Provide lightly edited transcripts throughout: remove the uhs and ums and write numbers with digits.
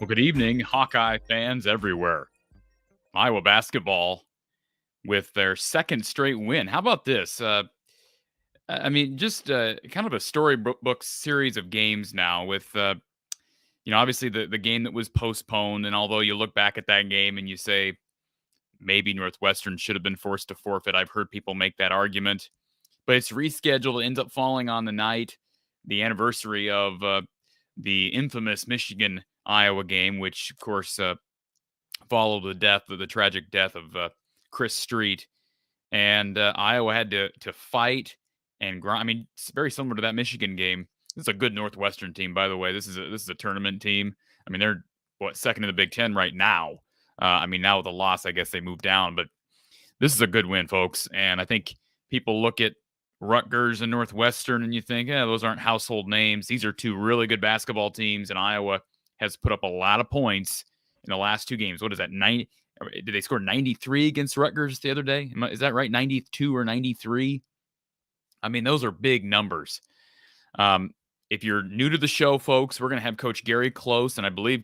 Well, good evening, Hawkeye fans everywhere. Iowa basketball with their second straight win. How about this? Just kind of a storybook series of games now with, obviously the game that was postponed. And although you look back at that game and you say maybe Northwestern should have been forced to forfeit, I've heard people make that argument. But it's rescheduled. It ends up falling on the anniversary of the infamous Michigan-Iowa game, which, of course, followed the tragic death of Chris Street. And Iowa had to fight and grind. I mean, it's very similar to that Michigan game. This is a good Northwestern team, by the way. This is a tournament team. I mean, they're second in the Big Ten right now. Now with the loss, I guess they moved down, but this is a good win, folks. And I think people look at Rutgers and Northwestern and you think, those aren't household names. These are two really good basketball teams, and Iowa has put up a lot of points in the last two games. What is that? Did they score 93 against Rutgers the other day? Is that right? 92 or 93? I mean, those are big numbers. If you're new to the show, folks, we're going to have Coach Gary Close, and I believe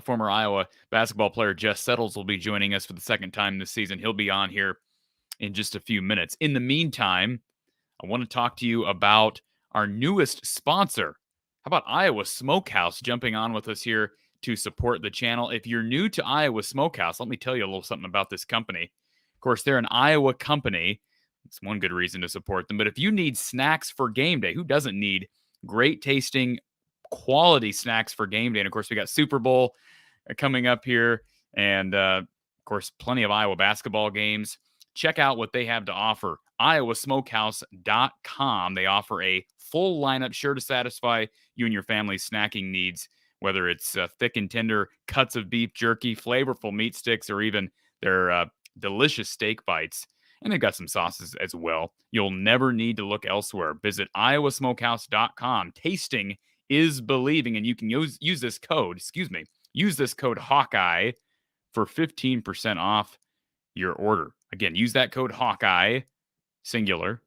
former Iowa basketball player Jess Settles will be joining us for the second time this season. He'll be on here in just a few minutes. In the meantime, I want to talk to you about our newest sponsor. How about Iowa Smokehouse jumping on with us here to support the channel? If you're new to Iowa Smokehouse, let me tell you a little something about this company. Of course, they're an Iowa company. It's one good reason to support them. But if you need snacks for game day, who doesn't need great tasting, quality snacks for game day? And of course, we got Super Bowl coming up here. And of course, plenty of Iowa basketball games. Check out what they have to offer. iowasmokehouse.com. They offer a full lineup sure to satisfy you and your family's snacking needs, whether it's thick and tender cuts of beef jerky, flavorful meat sticks, or even their delicious steak bites. And they've got some sauces as well. You'll never need to look elsewhere. Visit iowasmokehouse.com. Tasting is believing, and you can use this code, use this code Hawkeye for 15% off your order. Again, use that code Hawkeye, singular,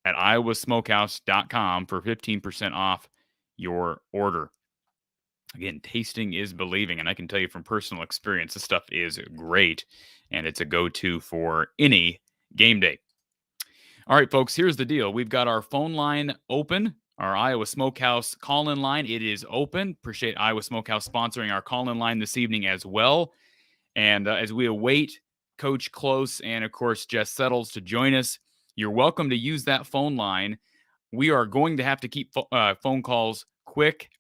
at iowasmokehouse.com for 15% off your order. Again, tasting is believing, and I can tell you from personal experience, this stuff is great, and it's a go-to for any game day. All right, folks, here's the deal. We've got our phone line open, our Iowa Smokehouse call-in line. It is open. Appreciate Iowa Smokehouse sponsoring our call-in line this evening as well. And as we await Coach Close and, of course, Jess Settles to join us, you're welcome to use that phone line. We are going to have to keep phone calls quick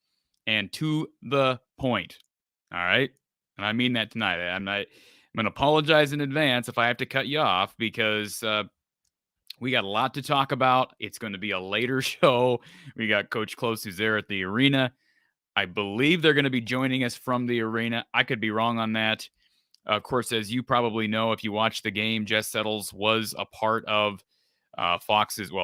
and to the point. All right? And I mean that tonight. I'm going to apologize in advance if I have to cut you off because we got a lot to talk about. It's going to be a later show. We got Coach Close who's there at the arena. I believe they're going to be joining us from the arena. I could be wrong on that. Of course, as you probably know, if you watch the game, Jess Settles was a part of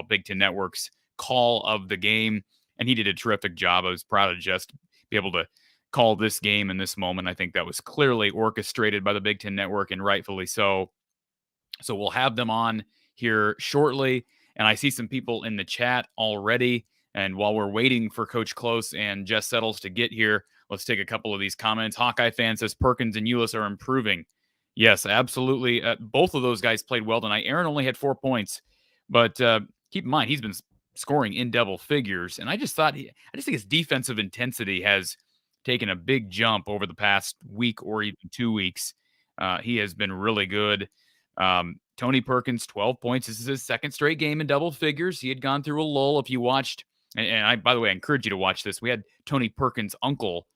Big Ten Network's call of the game, and he did a terrific job. I was proud of Jess to be able to call this game in this moment. I think that was clearly orchestrated by the Big Ten Network, and rightfully so. So we'll have them on here shortly, and I see some people in the chat already. And while we're waiting for Coach Close and Jess Settles to get here, let's take a couple of these comments. Hawkeye fan says Perkins and Ulis are improving. Yes, absolutely. Both of those guys played well tonight. Aaron only had 4 points, but keep in mind he's been scoring in double figures. And I just think his defensive intensity has taken a big jump over the past week or even 2 weeks. He has been really good. Tony Perkins, 12 points. This is his second straight game in double figures. He had gone through a lull. If you watched, and I, by the way, I encourage you to watch this. We had Tony Perkins' uncle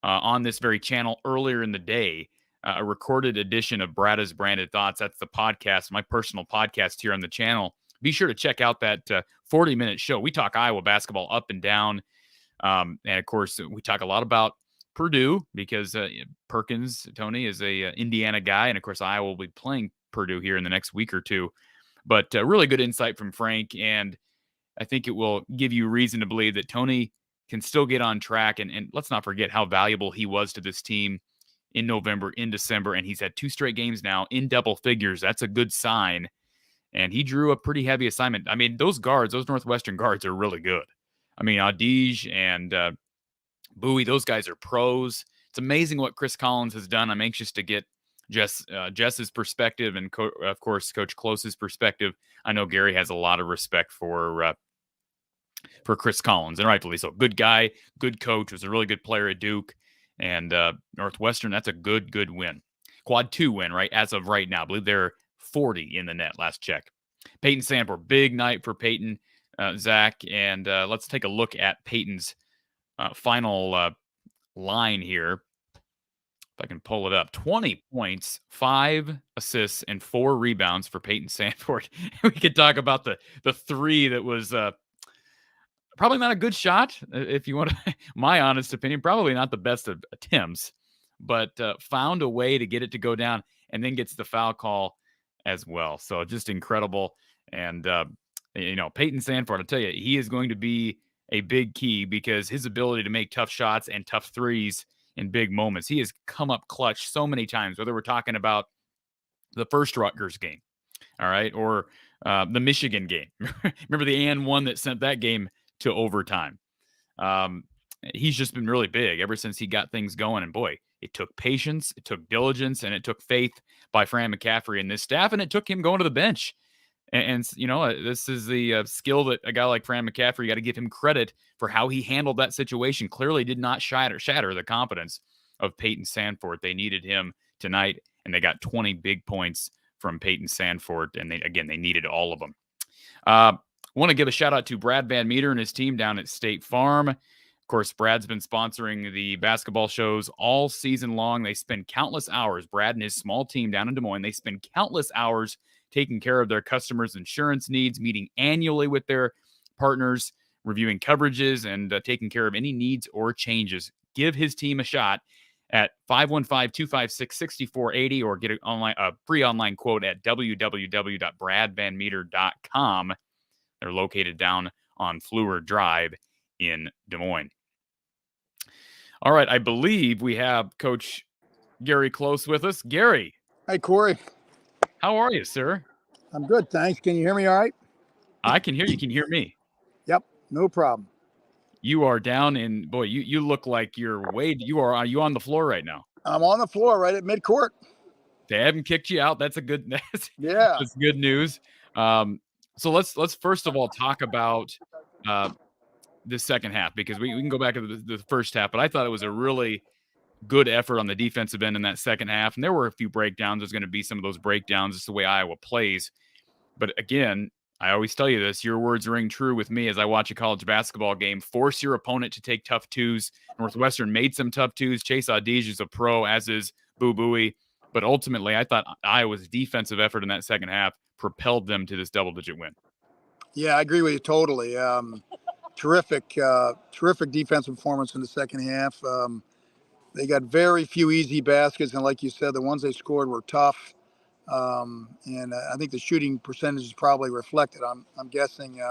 on this very channel earlier in the day, a recorded edition of Bradda's Branded Thoughts. That's the podcast, my personal podcast here on the channel. Be sure to check out that 40-minute show. We talk Iowa basketball up and down. And of course, we talk a lot about Purdue because Perkins, Tony, is a Indiana guy. And of course, Iowa will be playing Purdue here in the next week or two. But really good insight from Frank. And I think it will give you reason to believe that Tony can still get on track. And let's not forget how valuable he was to this team in November, in December. And he's had 2 straight games now in double figures. That's a good sign. And he drew a pretty heavy assignment. I mean, those guards, those Northwestern guards are really good. I mean, Adige and Bowie, those guys are pros. It's amazing what Chris Collins has done. I'm anxious to get Jess's perspective and, of course, Coach Close's perspective. I know Gary has a lot of respect for Chris Collins, and rightfully so. Good guy, good coach, was a really good player at Duke. And Northwestern, that's a good win. Quad 2 win, right, as of right now. I believe they're 40 in the net, last check. Peyton Sandford, big night for Peyton, Zach. And let's take a look at Peyton's final line here. If I can pull it up. 20 points, 5 assists, and 4 rebounds for Peyton Sandford. We could talk about the 3 that was probably not a good shot, if you want to, my honest opinion, probably not the best of attempts, but found a way to get it to go down and then gets the foul call as well. So just incredible. And, Peyton Sandford, I'll tell you, he is going to be a big key because his ability to make tough shots and tough threes in big moments. He has come up clutch so many times, whether we're talking about the first Rutgers game, all right, or the Michigan game. Remember the AN1 that sent that game to overtime. He's just been really big ever since he got things going. And boy, it took patience, it took diligence, and it took faith by Fran McCaffrey and this staff, and it took him going to the bench. And this is the skill that a guy like Fran McCaffrey, you got to give him credit for how he handled that situation. Clearly did not shatter the confidence of Peyton Sandford. They needed him tonight, and they got 20 big points from Peyton Sandford. And they needed all of them. I want to give a shout out to Brad Van Meter and his team down at State Farm. Of course, Brad's been sponsoring the basketball shows all season long. They spend countless hours, Brad and his small team down in Des Moines, they spend countless hours taking care of their customers' insurance needs, meeting annually with their partners, reviewing coverages, and taking care of any needs or changes. Give his team a shot at 515-256-6480 or get a free online quote at www.bradvanmeter.com. They're located down on Fleur Drive in Des Moines. All right, I believe we have Coach Gary Close with us. Gary. Hey, Corey. How are you, sir? I'm good, thanks. Can you hear me all right? I can hear you. Can you hear me? Yep, no problem. You are down in, boy, you look like you're are you on the floor right now? I'm on the floor right at midcourt. They haven't kicked you out. That's good news. So let's first of all talk about the second half, because we can go back to the first half, but I thought it was a really good effort on the defensive end in that second half. And there were a few breakdowns. There's going to be some of those breakdowns. It's the way Iowa plays. But again, I always tell you this, your words ring true with me as I watch a college basketball game. Force your opponent to take tough twos. Northwestern made some tough twos. Chase Adige is a pro, as is Bowie. But ultimately, I thought Iowa's defensive effort in that second half propelled them to this double-digit win. Yeah, I agree with you totally. Terrific defensive performance in the second half. They got very few easy baskets, and like you said, the ones they scored were tough. And I think the shooting percentages probably reflected. I'm guessing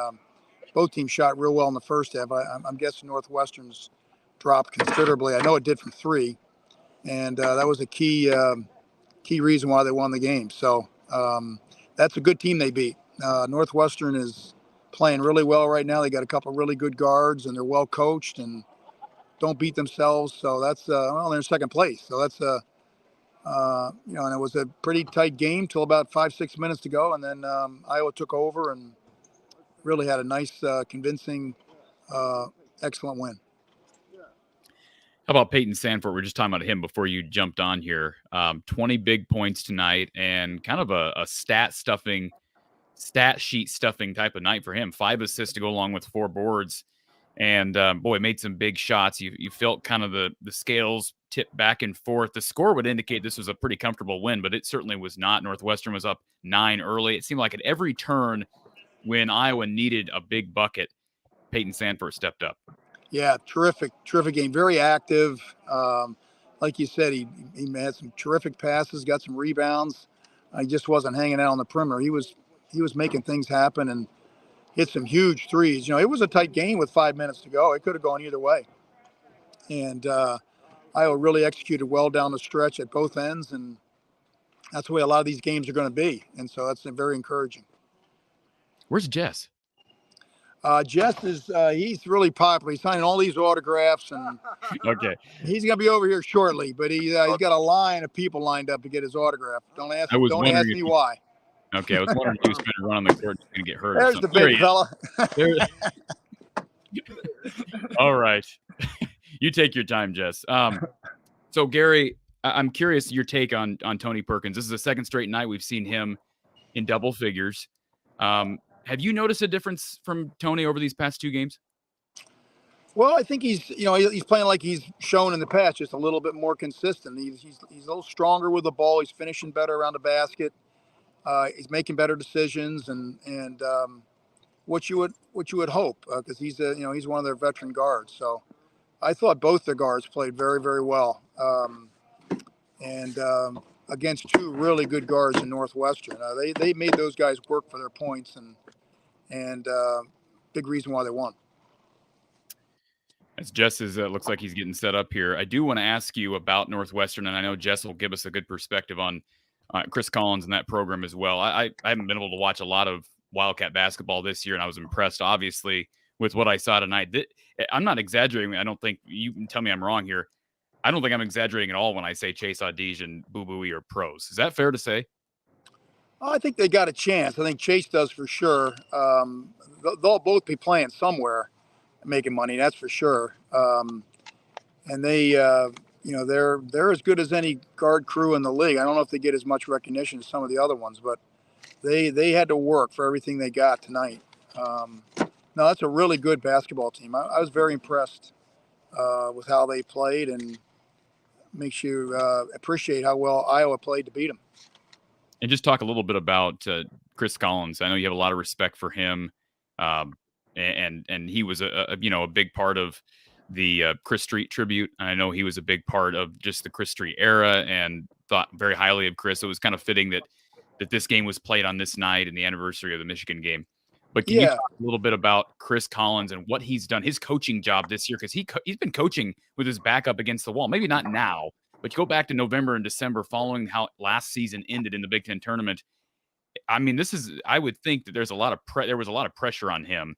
both teams shot real well in the first half. I'm guessing Northwestern's dropped considerably. I know it did from 3, and that was a key reason why they won the game. So that's a good team they beat. Northwestern is playing really well right now. They got a couple of really good guards, and they're well coached and don't beat themselves. So that's they're in second place. So that's and it was a pretty tight game till about 5-6 minutes to go, and then Iowa took over and really had a nice, convincing, excellent win. How about Peyton Sandford? We're just talking about him before you jumped on here. 20 big points tonight and kind of a stat sheet stuffing type of night for him. 5 assists to go along with 4 boards. And boy, made some big shots. You felt kind of the scales tip back and forth. The score would indicate this was a pretty comfortable win, but it certainly was not. Northwestern was up 9 early. It seemed like at every turn when Iowa needed a big bucket, Peyton Sandford stepped up. Yeah, terrific game. Very active. Like you said, he had some terrific passes, got some rebounds. He just wasn't hanging out on the perimeter. He was making things happen and hit some huge threes. It was a tight game with 5 minutes to go. It could have gone either way. And Iowa really executed well down the stretch at both ends, and that's the way a lot of these games are going to be. And so that's very encouraging. Where's Jess? Jess is he's really popular. He's signing all these autographs, and okay, he's going to be over here shortly. But he's got a line of people lined up to get his autograph. Don't ask me why. Okay, I was wondering if he was going to run on the court and going to get hurt. There's the big fella. All right, you take your time, Jess. So Gary, I'm curious your take on Tony Perkins. This is the second straight night we've seen him in double figures. Have you noticed a difference from Tony over these past 2 games? Well, I think he's playing like he's shown in the past, just a little bit more consistent. He's a little stronger with the ball. He's finishing better around the basket. He's making better decisions, and what you would hope, because he's one of their veteran guards. So I thought both the guards played very, very well, and against 2 really good guards in Northwestern. They made those guys work for their points, and big reason why they won. As Jess looks like he's getting set up here, I do want to ask you about Northwestern, and I know Jess will give us a good perspective on Chris Collins and that program as well. I haven't been able to watch a lot of Wildcat basketball this year, and I was impressed, obviously, with what I saw tonight. I'm not exaggerating. I don't think you can tell me I'm wrong here. I don't think I'm exaggerating at all when I say Chase Audige and Boo Booey are pros. Is that fair to say? I think they got a chance. I think Chase does for sure. They'll both be playing somewhere, making money. That's for sure. And they, they're as good as any guard crew in the league. I don't know if they get as much recognition as some of the other ones, but they had to work for everything they got tonight. No, that's a really good basketball team. I was very impressed with how they played, and makes you appreciate how well Iowa played to beat them. And just talk a little bit about Chris Collins. I know you have a lot of respect for him, and he was a big part of the Chris Street tribute. And I know he was a big part of just the Chris Street era, and thought very highly of Chris. It was kind of fitting that this game was played on this night and the anniversary of the Michigan game. But can you talk a little bit about Chris Collins and what he's done, his coaching job this year? Because he's been coaching with his back up against the wall. Maybe not now, but you go back to November and December following how last season ended in the Big Ten tournament. I mean, I would think that there was a lot of pressure on him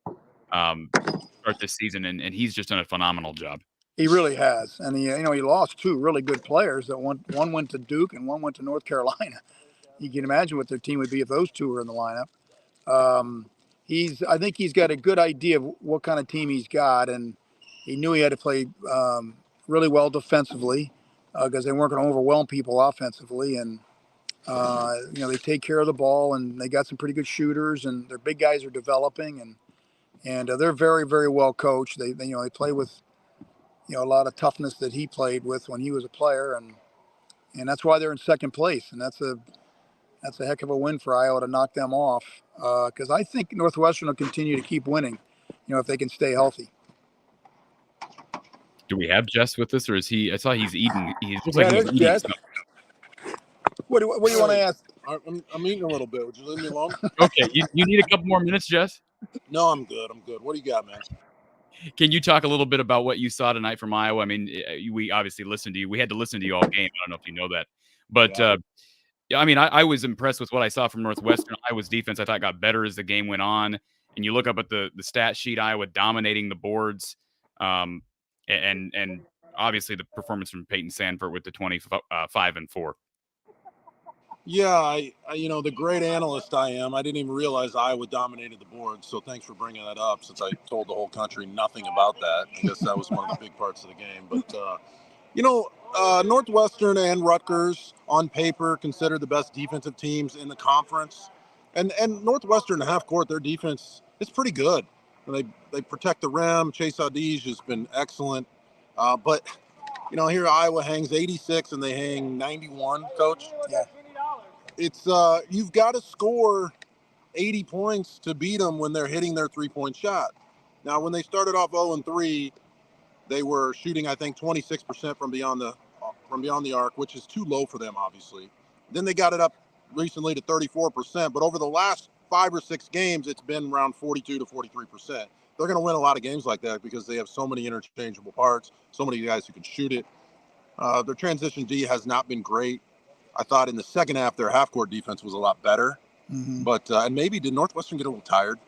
start this season, and he's just done a phenomenal job. He really has. And he lost 2 really good players. That one went to Duke and one went to North Carolina. You can imagine what their team would be if those 2 were in the lineup. I think he's got a good idea of what kind of team he's got, and he knew he had to play really well defensively, because they weren't going to overwhelm people offensively. And they take care of the ball, and they got some pretty good shooters, and their big guys are developing, and they're very, very well coached. They play with a lot of toughness that he played with when he was a player, and that's why they're in second place. And that's a heck of a win for Iowa to knock them off, because I think Northwestern will continue to keep winning, if they can stay healthy. Do we have Jess with us, or is he? I saw he's eating. He looks like he's eating Jess. stuff. What do you want to ask? I'm eating a little bit. Would you leave me alone? Okay, you need a couple more minutes, Jess? No, I'm good. What do you got, man? Can you talk a little bit about what you saw tonight from Iowa? I mean, we obviously listened to you. We had to listen to you all game. I don't know if you know that. But, I mean, I was impressed with what I saw from Northwestern. Iowa's defense, I thought, got better as the game went on. And you look up at the stat sheet, Iowa dominating the boards. And obviously the performance from Peyton Sandford with the 25 and 4. Yeah, the great analyst I am, I didn't even realize Iowa dominated the board. So thanks for bringing that up, since I told the whole country nothing about that. I guess that was one of the big parts of the game. But, Northwestern and Rutgers, on paper, considered the best defensive teams in the conference. And Northwestern, half court, their defense is pretty good. They protect the rim. Chase Audige has been excellent. But here Iowa hangs 86 and they hang 91, Coach. Yeah. It's you've got to score 80 points to beat them when they're hitting their 3-point shot. Now, when they started off 0-3, they were shooting, I think, 26% from beyond the arc, which is too low for them, obviously. Then they got it up recently to 34%, but over the last 5 or 6 games, it's been around 42 to 43%. They're going to win a lot of games like that because they have so many interchangeable parts, so many guys who can shoot it. Their transition D has not been great. I thought in the second half, their half-court defense was a lot better. Mm-hmm. But and maybe did Northwestern get a little tired?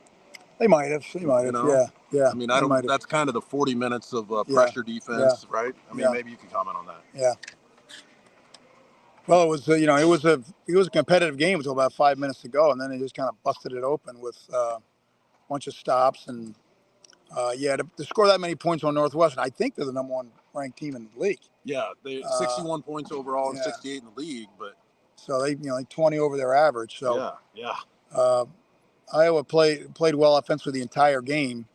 They might have. Yeah. I mean, I don't. That's kind of the 40 minutes of pressure defense, right? I mean, maybe you can comment on that. Yeah. Well, it was it was a competitive game until about 5 minutes to go, and then they just kind of busted it open with a bunch of stops and to score that many points on Northwestern, I think they're the number 1 ranked team in the league. Yeah, they 61 points overall and 68 in the league, but so they like 20 over their average. So yeah. Iowa played well offensively the entire game.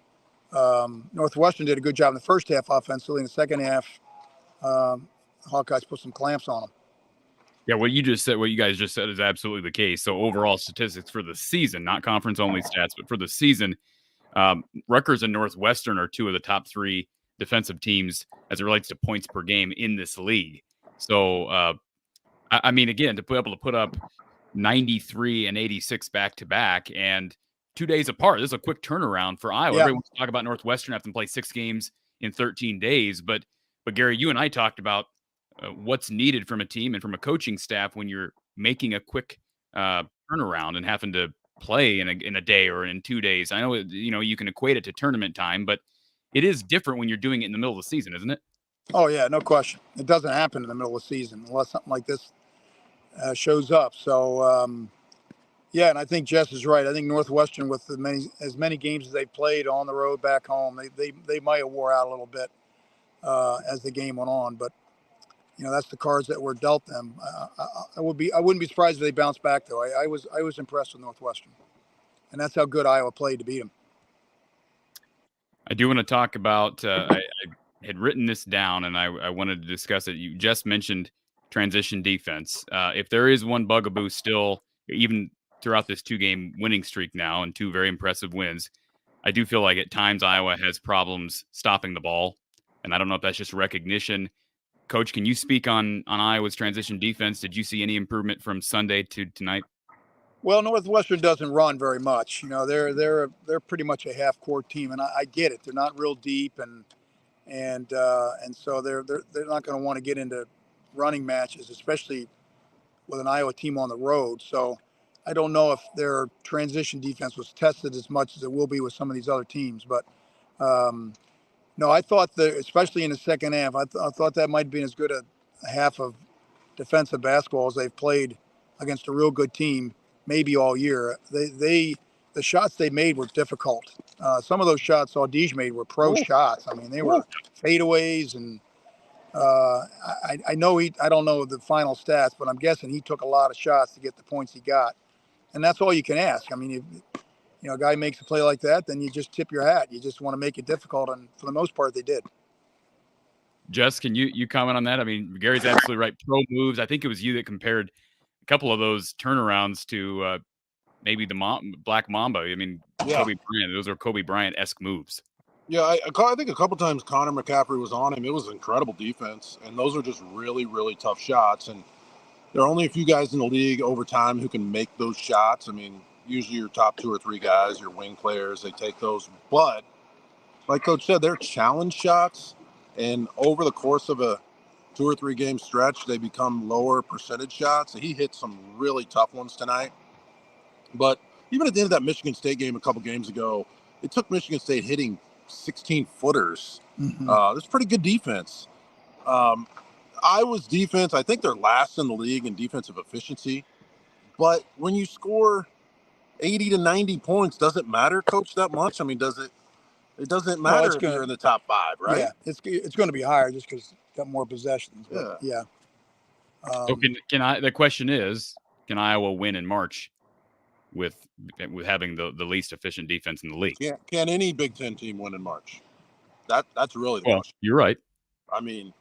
Northwestern did a good job in the first half offensively. In the second half, Hawkeyes put some clamps on them. Yeah, what you guys just said is absolutely the case. So overall statistics for the season, not conference-only stats, but for the season, Rutgers and Northwestern are 2 of the top 3 defensive teams as it relates to points per game in this league. So, I mean, again, to be able to put up 93 and 86 back-to-back and 2 days apart, this is a quick turnaround for Iowa. Yeah. Everyone wants to talk about Northwestern having to play 6 games in 13 days. But Gary, you and I talked about what's needed from a team and from a coaching staff when you're making a quick turnaround and having to play in a day or in 2 days. I know, you can equate it to tournament time, but it is different when you're doing it in the middle of the season, isn't it? Oh, yeah, no question. It doesn't happen in the middle of the season unless something like this shows up. So, and I think Jess is right. I think Northwestern, with as many games as they played on the road back home, they might have wore out a little bit as the game went on. But that's the cards that were dealt them. I wouldn't be surprised if they bounce back, though. I was impressed with Northwestern, and that's how good Iowa played to beat them. I do want to talk about. I had written this down, and I wanted to discuss it. You just mentioned transition defense. If there is one bugaboo still, even throughout this 2-game winning streak now and 2 very impressive wins, I do feel like at times Iowa has problems stopping the ball, and I don't know if that's just recognition. Coach, can you speak on Iowa's transition defense? Did you see any improvement from Sunday to tonight? Well, Northwestern doesn't run very much. They're pretty much a half-court team, and I get it. They're not real deep, and so they're not going to want to get into running matches, especially with an Iowa team on the road. So I don't know if their transition defense was tested as much as it will be with some of these other teams, but. No, I thought that, especially in the second half, I thought that might have been as good a half of defensive basketball as they've played against a real good team, maybe all year. The shots they made were difficult. Some of those shots Audige made were pro shots. I mean, they were fadeaways, and I know I don't know the final stats, but I'm guessing he took a lot of shots to get the points he got, and that's all you can ask. I mean, a guy makes a play like that, then you just tip your hat. You just want to make it difficult, and for the most part, they did. Jess, can you comment on that? I mean, Gary's absolutely right. Pro moves. I think it was you that compared a couple of those turnarounds to maybe the Black Mamba. I mean, Kobe Bryant. Those are Kobe Bryant-esque moves. Yeah, I think a couple times Connor McCaffrey was on him. It was incredible defense, and those are just really, really tough shots. And there are only a few guys in the league over time who can make those shots. I mean, usually your top 2 or 3 guys, your wing players, they take those. But like Coach said, they're challenge shots, and over the course of a 2 or 3 game stretch, they become lower percentage shots. And he hit some really tough ones tonight. But even at the end of that Michigan State game a couple games ago, it took Michigan State hitting 16-footers. Mm-hmm. That's pretty good defense. Iowa's defense, I think they're last in the league in defensive efficiency. But when you score 80 to 90 points, does it matter, Coach, that much? I mean, does it? It doesn't matter if you're in the top 5, right? Yeah, it's going to be higher just because got more possessions. But yeah. So can I? The question is, can Iowa win in March with having the least efficient defense in the league? Can any Big Ten team win in March? That's really the question. You're right. I mean,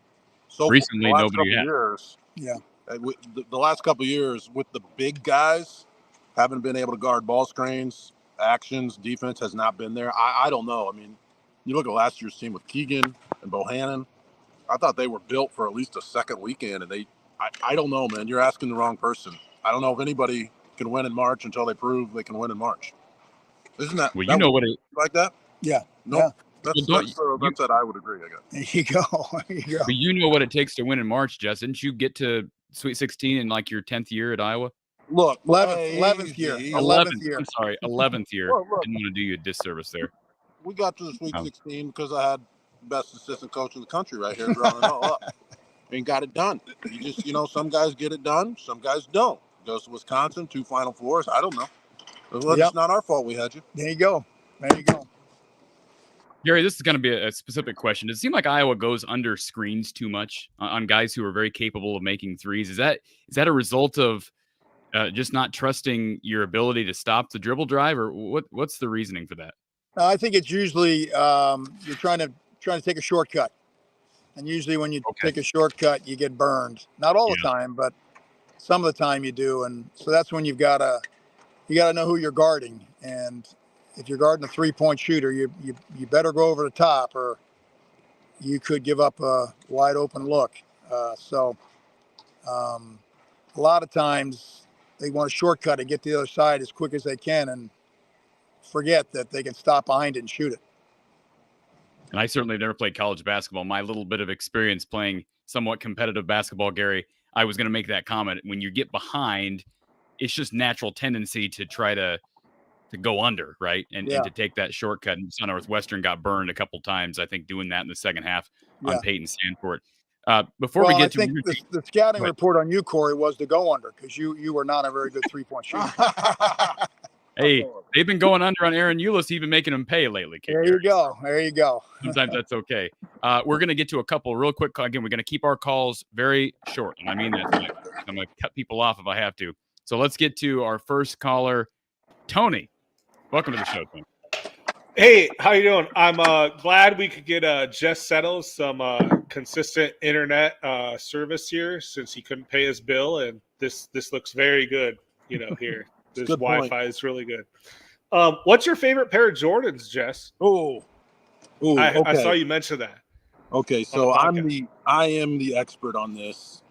so recently the last nobody couple had. Years, yeah, the last couple of years with the big guys haven't been able to guard ball screens, actions, defense has not been there. I don't know. I mean, you look at last year's team with Keegan and Bohannon. I thought they were built for at least a second weekend, and I don't know, man. You're asking the wrong person. I don't know if anybody can win in March until they prove they can win in March. Isn't that? Well, you know what it like that? Yeah. Nope. Yeah. That's that I would agree, I guess. There you go. There you go. But you know what it takes to win in March, Jess. Didn't you get to Sweet 16 in like your 10th year at Iowa? Look, 11th year. 11th year. I'm sorry, 11th year. Look. Didn't want to do you a disservice there. We got to the Sweet 16 because I had the best assistant coach in the country right here growing up. And got it done. You just, some guys get it done, some guys don't. Goes to Wisconsin, 2 Final Fours. I don't know. It's not our fault we had you. There you go. There you go. Gary, this is going to be a specific question. Does it seem like Iowa goes under screens too much on guys who are very capable of making threes? Is that a result of just not trusting your ability to stop the dribble drive, or what's the reasoning for that? I think it's usually you're trying to take a shortcut, and usually when you take a shortcut, you get burned. Not all the time, but some of the time you do, and so that's when you gotta know who you're guarding. And if you're guarding a 3-point shooter, you better go over the top, or you could give up a wide open look. So a lot of times they want a shortcut and get to the other side as quick as they can, and forget that they can stop behind it and shoot it. And I certainly have never played college basketball. My little bit of experience playing somewhat competitive basketball, Gary, I was going to make that comment. When you get behind, it's just natural tendency to try to go under, right? And to take that shortcut. And Northwestern got burned a couple times, I think, doing that in the second half on Peyton Sandfort. Before we get to the scouting report on you, Corey, was to go under because you were not a very good 3-point shooter. Hey, they've been going under on Aaron Eulis, even making him pay lately. There you go. There you go. Sometimes that's okay. We're going to get to a couple real quick. Again, we're going to keep our calls very short, and I mean that. I'm going to cut people off if I have to. So let's get to our first caller, Tony. Welcome to the show, Tony. Hey, how you doing? I'm glad we could get Jess Settles some consistent internet service here since he couldn't pay his bill, and this looks very good. Here. This Wi-Fi is really good. What's your favorite pair of Jordans, Jess? I saw you mention that. Okay, so I am the expert on this.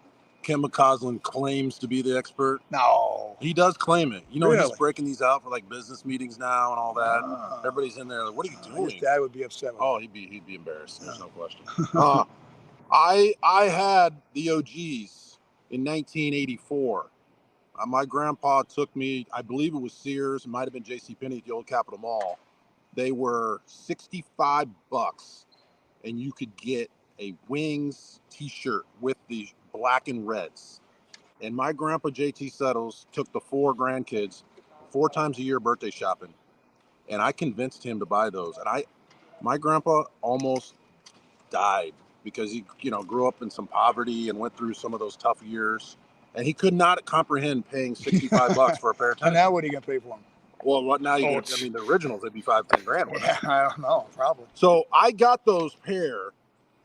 Ken McCausland claims to be the expert. No, he does claim it. Really? He's breaking these out for like business meetings now and all that. Everybody's in there. Like, what are you doing? His dad would be upset. He'd be embarrassed. There's no question. I had the OGs in 1984. My grandpa took me, I believe it was Sears, it might have been JCPenney at the old Capitol Mall. They were $65, and you could get a Wings t-shirt with the black and reds. And my grandpa, JT Settles, took the 4 grandkids 4 times a year birthday shopping, and I convinced him to buy those. And my grandpa almost died because he, grew up in some poverty and went through some of those tough years. And he could not comprehend paying $65 for a pair of tennis. And now what are you going to pay for them? Well, what now? The originals, it'd be $5,000-10,000. Yeah, I don't know, probably. So I got those pair,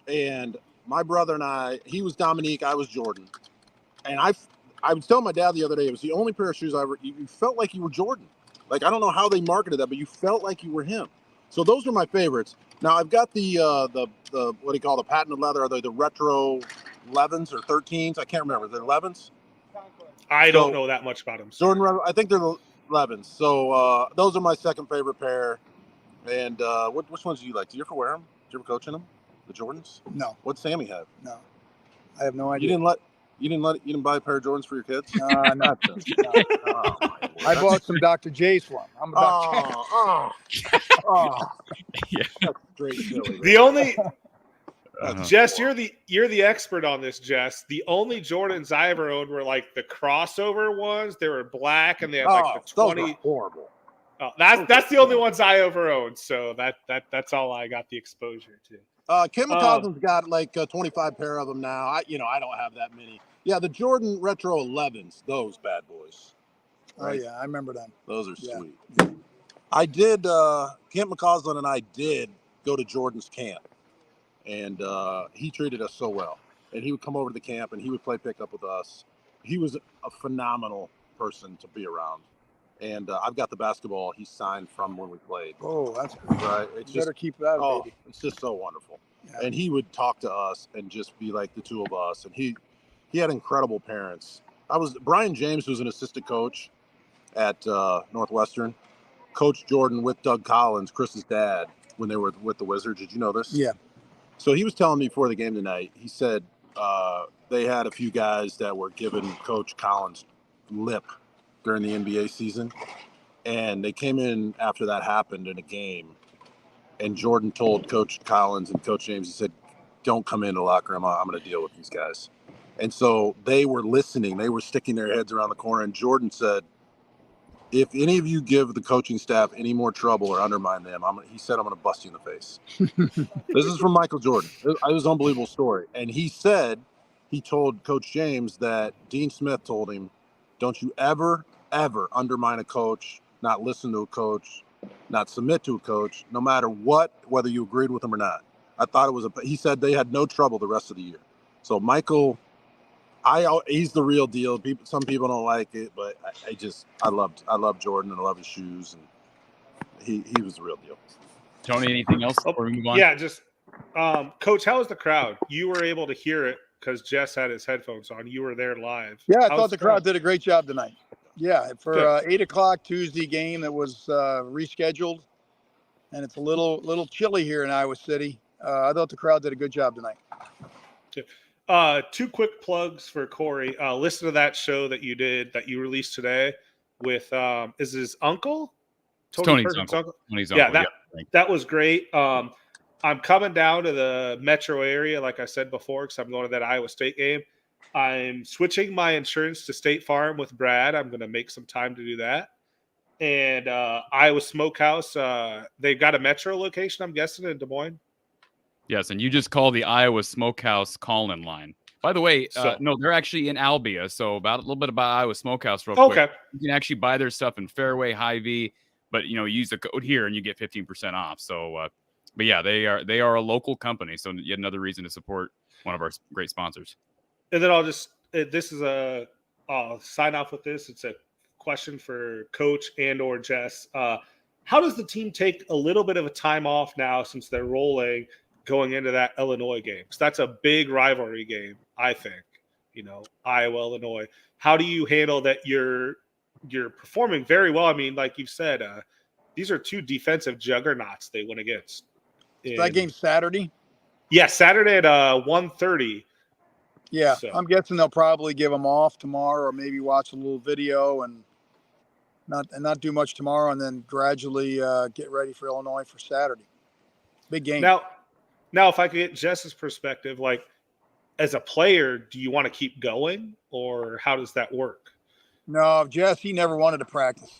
and my brother and I, he was Dominique, I was Jordan. And I was telling my dad the other day, it was the only pair of shoes you felt like you were Jordan. Like, I don't know how they marketed that, but you felt like you were him. So those are my favorites. Now I've got the what do you call the patented leather? Are they the retro 11s or 13s? I can't remember. They're 11s. I don't know that much about them. Jordan, I think they're the 11s. So those are my second favorite pair. And which ones do you like? Do you ever wear them? Do you ever coach in them? The Jordans? No. What'd Sammy have? No, I have no idea. You didn't buy a pair of Jordans for your kids? No. I bought some Dr. J's for him. I'm a Dr. Yeah. That's straight silly. The only Jess, you're the expert on this, Jess. The only Jordans I ever owned were like the crossover ones. They were black and they had like the 20. Those are horrible. Oh, that's the only ones I ever owned. So that's all I got the exposure to. Kim McCausland's got like 25 pair of them now. I don't have that many. Yeah, the Jordan Retro 11s, those bad boys. Right? Oh yeah, I remember them. Those are sweet. I did. Kim McCausland and I did go to Jordan's camp, and he treated us so well. And he would come over to the camp and he would play pickup with us. He was a phenomenal person to be around. And I've got the basketball he signed from when we played. Oh, that's good. Right. It's Better keep that, baby. It's just so wonderful. Yeah. And he would talk to us and just be like the two of us. And he had incredible parents. Brian James, who's an assistant coach at Northwestern, coached Jordan with Doug Collins, Chris's dad, when they were with the Wizards. Did you know this? Yeah. So he was telling me before the game tonight, he said they had a few guys that were giving Coach Collins lip during the NBA season. And they came in after that happened in a game. And Jordan told Coach Collins and Coach James, he said, don't come into the locker room. I'm going to deal with these guys. And so they were listening. They were sticking their heads around the corner. And Jordan said, if any of you give the coaching staff any more trouble or undermine them, he said, I'm going to bust you in the face. This is from Michael Jordan. It was an unbelievable story. And he said, he told Coach James that Dean Smith told him, don't you ever undermine a coach, not listen to a coach, not submit to a coach, no matter what, whether you agreed with him or not. I thought it was he said they had no trouble the rest of the year. So Michael, he's the real deal. Some people don't like it, but I love Jordan and I love his shoes, and he was the real deal. Tony, anything else before we move on? Yeah, just Coach, how was the crowd? You were able to hear it because Jess had his headphones on. You were there live. Yeah, I thought the crowd did a great job tonight. Yeah, for 8 o'clock Tuesday game that was rescheduled, and it's a little chilly here in Iowa City. I thought the crowd did a good job tonight. Two quick plugs for Corey. Listen to that show that you did, that you released today with is his uncle? Tony's uncle. Yeah, that was great. I'm coming down to the metro area, like I said before, because I'm going to that Iowa State game. I'm switching my insurance to State Farm with Brad. I'm going to make some time to do that. And Iowa Smokehouse, they've got a metro location, I'm guessing, in Des Moines. Yes, and you just call the Iowa Smokehouse call-in line. By the way, no, they're actually in Albia, so a little bit about Iowa Smokehouse real quick. Okay. You can actually buy their stuff in Fairway, Hy-Vee, but use the code here and you get 15% off. So, but yeah, they are a local company, so yet another reason to support one of our great sponsors. And then I'll sign off with this. It's a question for Coach and or Jess. How does the team take a little bit of a time off now since they're rolling going into that Illinois game? Because that's a big rivalry game, I think. Iowa, Illinois. How do you handle that? You're performing very well. I mean, like you've said, these are two defensive juggernauts they went against. That game's Saturday? Yeah, Saturday at 1:30. Yeah, so I'm guessing they'll probably give them off tomorrow, or maybe watch a little video and not do much tomorrow, and then gradually get ready for Illinois for Saturday. Big game. Now, if I could get Jess's perspective, like as a player, do you want to keep going, or how does that work? No, Jess, he never wanted to practice.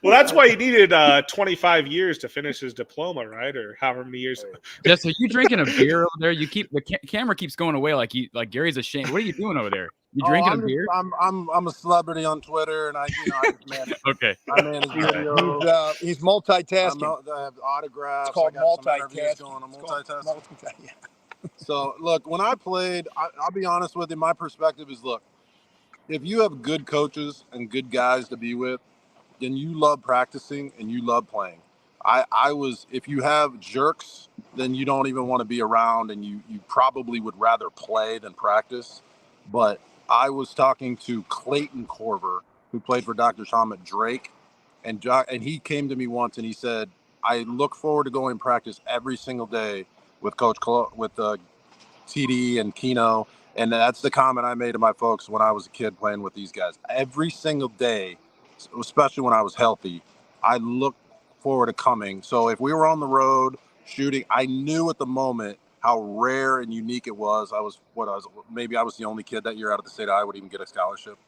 Well, that's why he needed 25 years to finish his diploma, right? Or however many years. Jess, are you drinking a beer over there? You keep the camera keeps going away like Gary's ashamed. What are you doing over there? You drinking a beer? I'm a celebrity on Twitter, and I manage. Okay. I manage videos. He's multitasking. I have autographs. It's called multitasking. I'm multitasking. So look, when I played, I'll be honest with you. My perspective is, look, if you have good coaches and good guys to be with, then you love practicing and you love playing. If you have jerks, then you don't even want to be around, and you probably would rather play than practice. But I was talking to Clayton Corver, who played for Dr. Sham at Drake, and he came to me once and he said, I look forward to going and practice every single day with Coach with TD and Keno. And that's the comment I made to my folks when I was a kid playing with these guys. Every single day, especially when I was healthy, I look forward to coming. So if we were on the road shooting, I knew at the moment how rare and unique it was. Maybe I was the only kid that year out of the state of Iowa to even get a scholarship.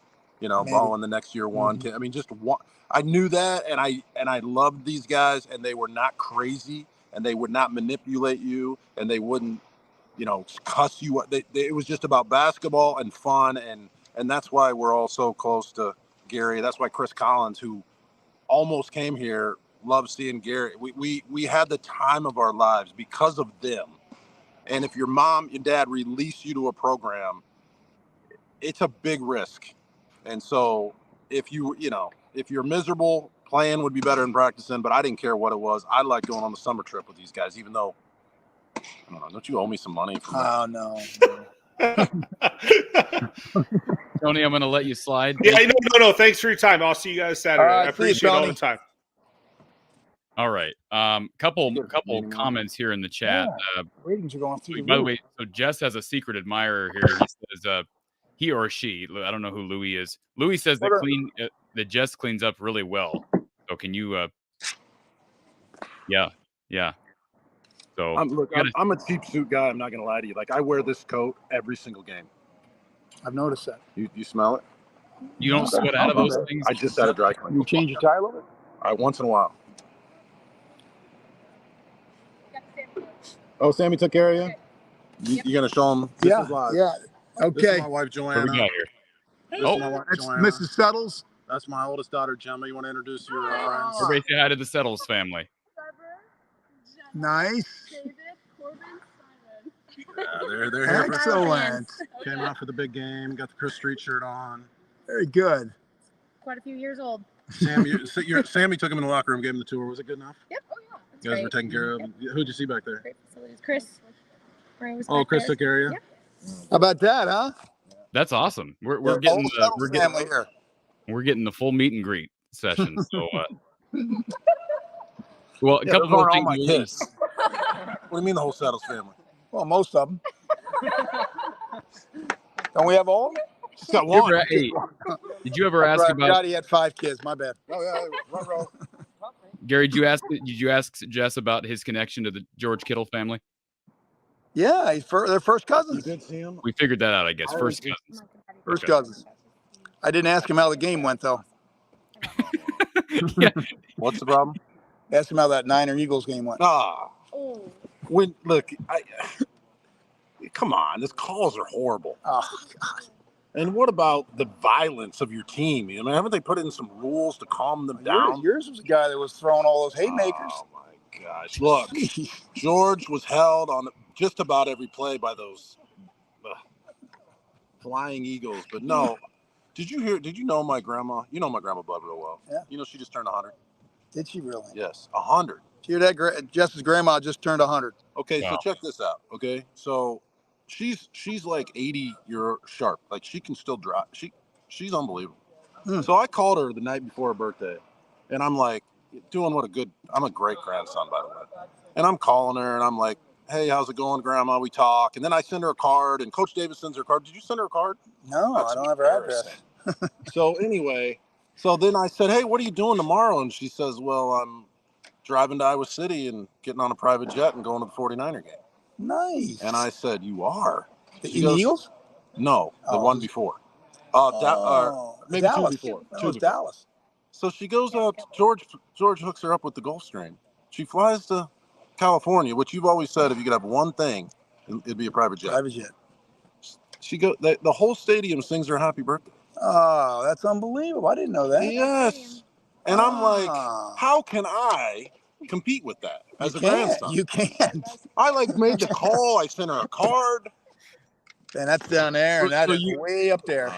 You know, ball in the next year one. I mean, just one. I knew that, and I loved these guys, and they were not crazy, and they would not manipulate you, and they wouldn't, cuss you. It was just about basketball and fun, and that's why we're all so close to Gary. That's why Chris Collins, who almost came here, loves seeing Gary. We had the time of our lives because of them. And if your mom and dad release you to a program, it's a big risk. And so if you're miserable, playing would be better than practicing, but I didn't care what it was. I liked going on the summer trip with these guys, even though, I don't know, don't you owe me some money? Oh, no. Tony, I'm going to let you slide. Yeah, no. Thanks for your time. I'll see you guys Saturday. I appreciate all the time. All right. Couple comments here in the chat. Ratings are going through. By the way, so Jess has a secret admirer here. He says he or she, I don't know who Louis is. Louis says that Jess cleans up really well. So can you? Yeah. So I'm a cheap suit guy. I'm not gonna lie to you. Like, I wear this coat every single game. I've noticed that. You smell it? You don't sweat out of those things. I just had a dry clean. You change your tie a little bit? Once in a while. Oh, Sammy took care of you? You're going to show him? This is live. Yeah. Okay. This is my wife, Joanna. What do we got here? This is my wife, That's Joanna. Mrs. Settles. That's my oldest daughter, Gemma. You want to introduce your friends? Everybody say hi to the Settles family. Nice. David, Corbin, Simon. Yeah, they're here. Excellent. Came out for the big game. Got the Chris Street shirt on. Very good. Quite a few years old. Sammy took him in the locker room, gave him the tour. Was it good enough? Yep. Oh, yeah. That's You guys great. were taken care of. Yep. Who'd you see back there? Great facilities. Chris. Brian was Oh, back Chris there. took care of you? Yep. How about that, huh? We're The getting whole Settles family here. we're getting the full meet and greet session. So, well, a Yeah, couple those more aren't all things. my kids. What do you mean the whole Settles family? Well, most of them. Don't we have all of them? Just got one. Did you ever ask Right, about He had 5 kids. My bad. Oh, yeah. Row. Gary? Did you ask Jess about his connection to the George Kittle family? Yeah, they're first You cousins. did see him? We figured that out, I guess. First cousins. First Okay. cousins. I didn't ask him how the game went, though. Yeah. What's the problem? Ask him how that Niner Eagles game went. Ah. Oh. Come on. These calls are horrible. Oh, And what about the violence of your team? I mean, haven't they put in some rules to calm them down? yours was a guy that was throwing all those haymakers. Oh, my gosh. Look, George was held on just about every play by those flying eagles. But no, did you know my grandma? You know my grandma Bud real well. Yeah. You know she just turned 100? Did she really? Yes, 100. Did you hear that? Jess's grandma just turned 100. Okay, Wow. So check this out. Okay, so she's like 80 year sharp. Like, she can still drive. She's unbelievable. So I called her the night before her birthday, and I'm like, I'm a great grandson, by the way. And I'm calling her, and I'm like, hey, how's it going, Grandma? We talk. And then I send her a card, and Coach Davis sends her a card. Did you send her a card? No, That's I don't have her address. So anyway, then I said, hey, what are you doing tomorrow? And she says, well, I'm driving to Iowa City and getting on a private jet and going to the 49er game. Nice. And I said, you are? The She goes, Eagles? No, the one before. Maybe Dallas. two before. That Two was before. Dallas. So she goes out. George hooks her up with the Gulfstream. She flies to California, which you've always said if you could have one thing, it'd be a private jet. Private jet. She the whole stadium sings her happy birthday. Oh, that's unbelievable. I didn't know that. Yes. And I'm like, how can I compete with that as a grandson? You can't. I made the call. I sent her a card. And that's down there, and that is way up there.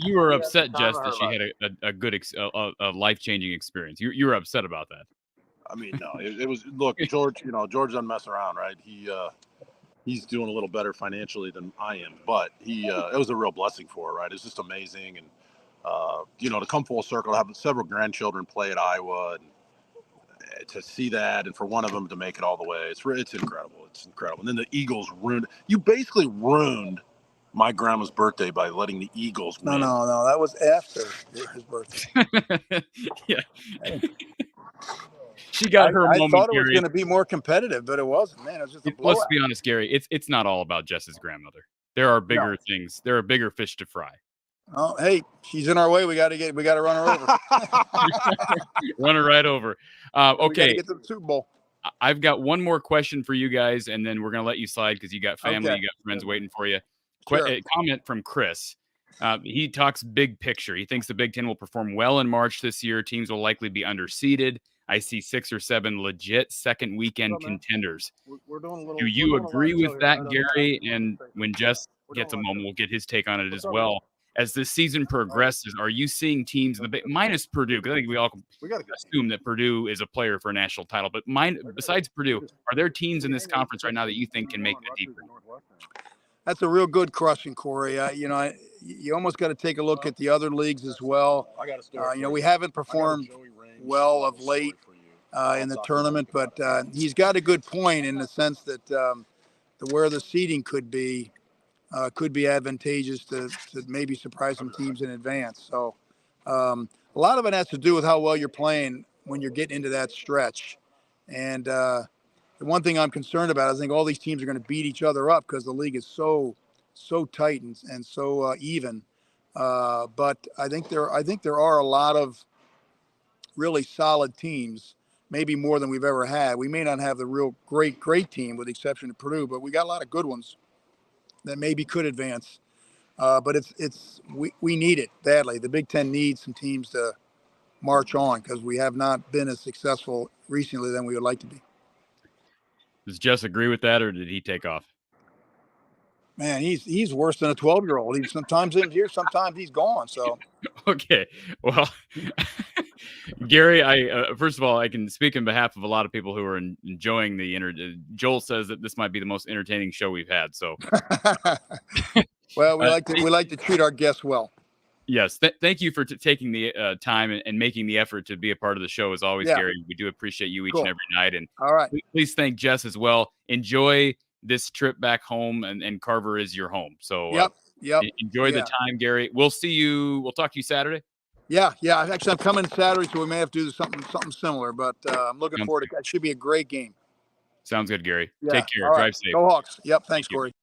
You were upset, Jess, that she had a good life-changing experience. You were upset about that. I mean, no, it was. Look, George. George doesn't mess around, right? He's doing a little better financially than I am, but it was a real blessing for her, right? It's just amazing, and to come full circle, have several grandchildren play at Iowa, and to see that, and for one of them to make it all the way, it's incredible. It's incredible. And then the Eagles basically ruined my grandma's birthday by letting the Eagles win. No, that was after his birthday. Yeah. She got her I moment, thought it was Gary. going to be more competitive, but it wasn't. Man, it was just a blowout. Let's be honest, Gary. It's not all about Jess's grandmother. There are bigger things. There are bigger fish to fry. Oh, hey, she's in our way. We got to run her over. Run her right over. We got to Okay. get to the Super Bowl. I've got one more question for you guys, and then we're going to let you slide because you got family, Okay. you got friends waiting for you. Sure. A comment from Chris. He talks big picture. He thinks the Big Ten will perform well in March this year. Teams will likely be underseeded. I see 6 or 7 legit second weekend contenders. Do you agree with that, Gary? And when Jess gets a moment, we'll get his take on it as well. As this season progresses, are you seeing teams in the Big, minus Purdue? Because I think we all assume that Purdue is a player for a national title. But besides Purdue, are there teams in this conference right now that you think can make the deep? That's a real good question, Corey. You almost got to take a look at the other leagues as well. We haven't performed well of late in the tournament, but he's got a good point in the sense that where the seeding could be advantageous to maybe surprise some teams in advance. So a lot of it has to do with how well you're playing when you're getting into that stretch. And the one thing I'm concerned about, I think all these teams are going to beat each other up because the league is so tight and so even. But I think there are a lot of really solid teams, maybe more than we've ever had. We may not have the real great team with the exception of Purdue, but we got a lot of good ones that maybe could advance. But we need it badly. The Big Ten needs some teams to march on because we have not been as successful recently than we would like to be. Does Jess agree with that, or did he take off? Man, he's worse than a 12-year-old. He's sometimes in here, sometimes he's gone. So okay, well, Gary, I first of all, I can speak on behalf of a lot of people who are enjoying the Joel says that this might be the most entertaining show we've had. So, well, we like to treat our guests well. Yes, thank you for taking the time and making the effort to be a part of the show as always, Gary. We do appreciate you each and every night. And all right, please thank Jess as well. Enjoy this trip back home, and Carver is your home. So enjoy the time, Gary. We'll see you. We'll talk to you Saturday. Yeah. Actually, I'm coming Saturday, so we may have to do something similar. But I'm looking forward to it. It should be a great game. Sounds good, Gary. Yeah. Take care. All right. Drive safe. Go Hawks. Yep. Thanks, Corey.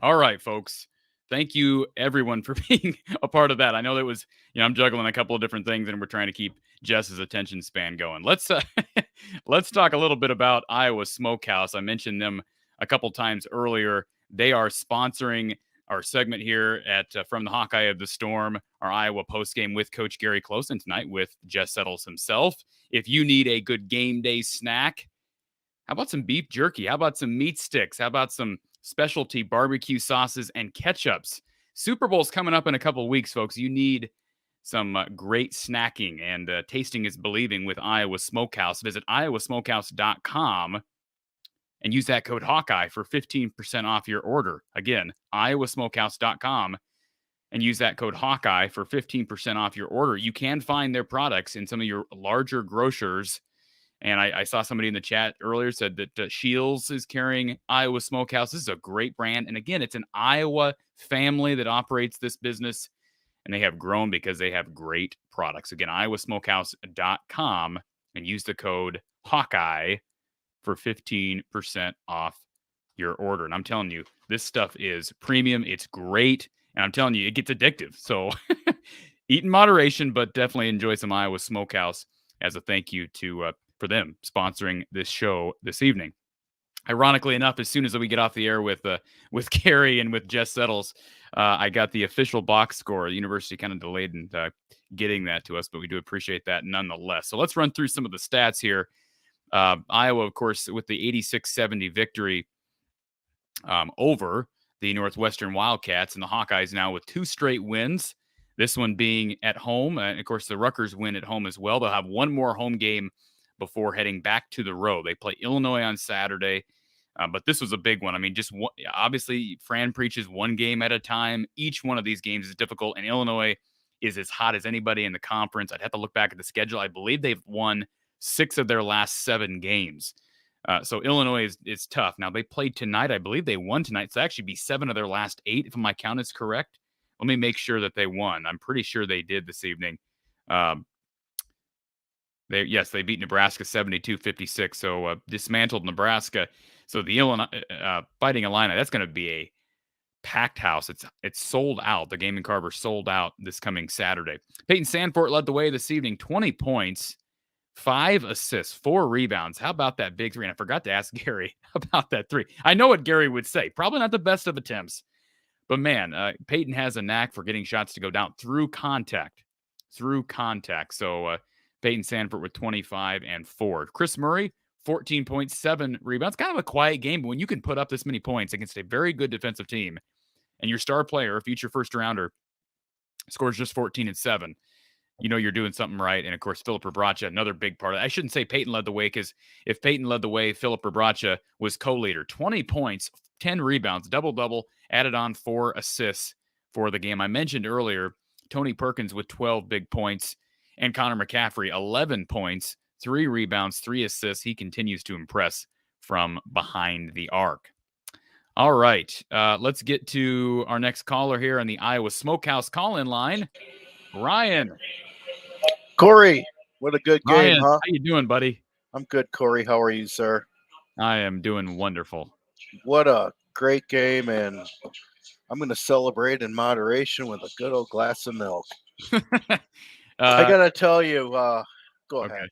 All right, folks. Thank you, everyone, for being a part of that. I know that was, I'm juggling a couple of different things, and we're trying to keep Jess's attention span going. Let's talk a little bit about Iowa Smokehouse. I mentioned them a couple times earlier. They are sponsoring our segment here at From the Hawkeye of the Storm, our Iowa postgame with Coach Gary Closen tonight with Jess Settles himself. If you need a good game day snack, how about some beef jerky? How about some meat sticks? How about some specialty barbecue sauces and ketchups? Super Bowl's coming up in a couple of weeks, folks. You need some great snacking, and tasting is believing with Iowa Smokehouse. Visit iowasmokehouse.com and use that code Hawkeye for 15% off your order. Again, iowasmokehouse.com and use that code Hawkeye for 15% off your order. You can find their products in some of your larger grocers. And I saw somebody in the chat earlier said that Shields is carrying Iowa Smokehouse. This is a great brand. And again, it's an Iowa family that operates this business. And they have grown because they have great products. Again, iowasmokehouse.com and use the code Hawkeye for 15% off your order. And I'm telling you, this stuff is premium. It's great. And I'm telling you, it gets addictive. So eat in moderation, but definitely enjoy some Iowa Smokehouse as a thank you for them sponsoring this show this evening. Ironically enough, as soon as we get off the air with Gary and with Jess Settles, I got the official box score. The university kind of delayed in getting that to us, but we do appreciate that nonetheless. So let's run through some of the stats here. Iowa, of course, with the 86-70 victory over the Northwestern Wildcats, and the Hawkeyes now with 2 straight wins. This one being at home, and of course the Rutgers win at home as well. They'll have one more home game before heading back to the road. They play Illinois on Saturday, but this was a big one. I mean, just one, obviously, Fran preaches one game at a time. Each one of these games is difficult, and Illinois is as hot as anybody in the conference. I'd have to look back at the schedule. I believe they've won 6 of their last 7 games. So Illinois is tough. Now, they played tonight. I believe they won tonight. So actually be 7 of their last 8, if my count is correct. Let me make sure that they won. I'm pretty sure they did this evening. They beat Nebraska 72-56, so dismantled Nebraska. So the Illinois Fighting Illini, that's going to be a packed house. It's sold out. The Game and Carver sold out this coming Saturday. Peyton Sandfort led the way this evening, 20 points, 5 assists, 4 rebounds. How about that big three? And I forgot to ask Gary about that three. I know what Gary would say. Probably not the best of attempts, but man, Peyton has a knack for getting shots to go down through contact. So Peyton Sandfort with 25 and 4. Chris Murray, 14.7 rebounds. Kind of a quiet game, but when you can put up this many points against a very good defensive team, and your star player, a future first rounder, scores just 14 and 7, you know you're doing something right. And of course, Philip Rebracha, another big part of that. I shouldn't say Peyton led the way, because if Peyton led the way, Philip Rebracha was co-leader. 20 points, 10 rebounds, double-double, added on 4 assists for the game. I mentioned earlier, Tony Perkins with 12 big points, and Connor McCaffrey, 11 points, 3 rebounds, 3 assists. He continues to impress from behind the arc. All right, let's get to our next caller here on the Iowa Smokehouse call-in line. Ryan. Corey, what a good game, Ryan, huh? how you doing, buddy? I'm good, Corey. How are you, sir? I am doing wonderful. What a great game, and I'm going to celebrate in moderation with a good old glass of milk. I got to tell you, go okay. ahead.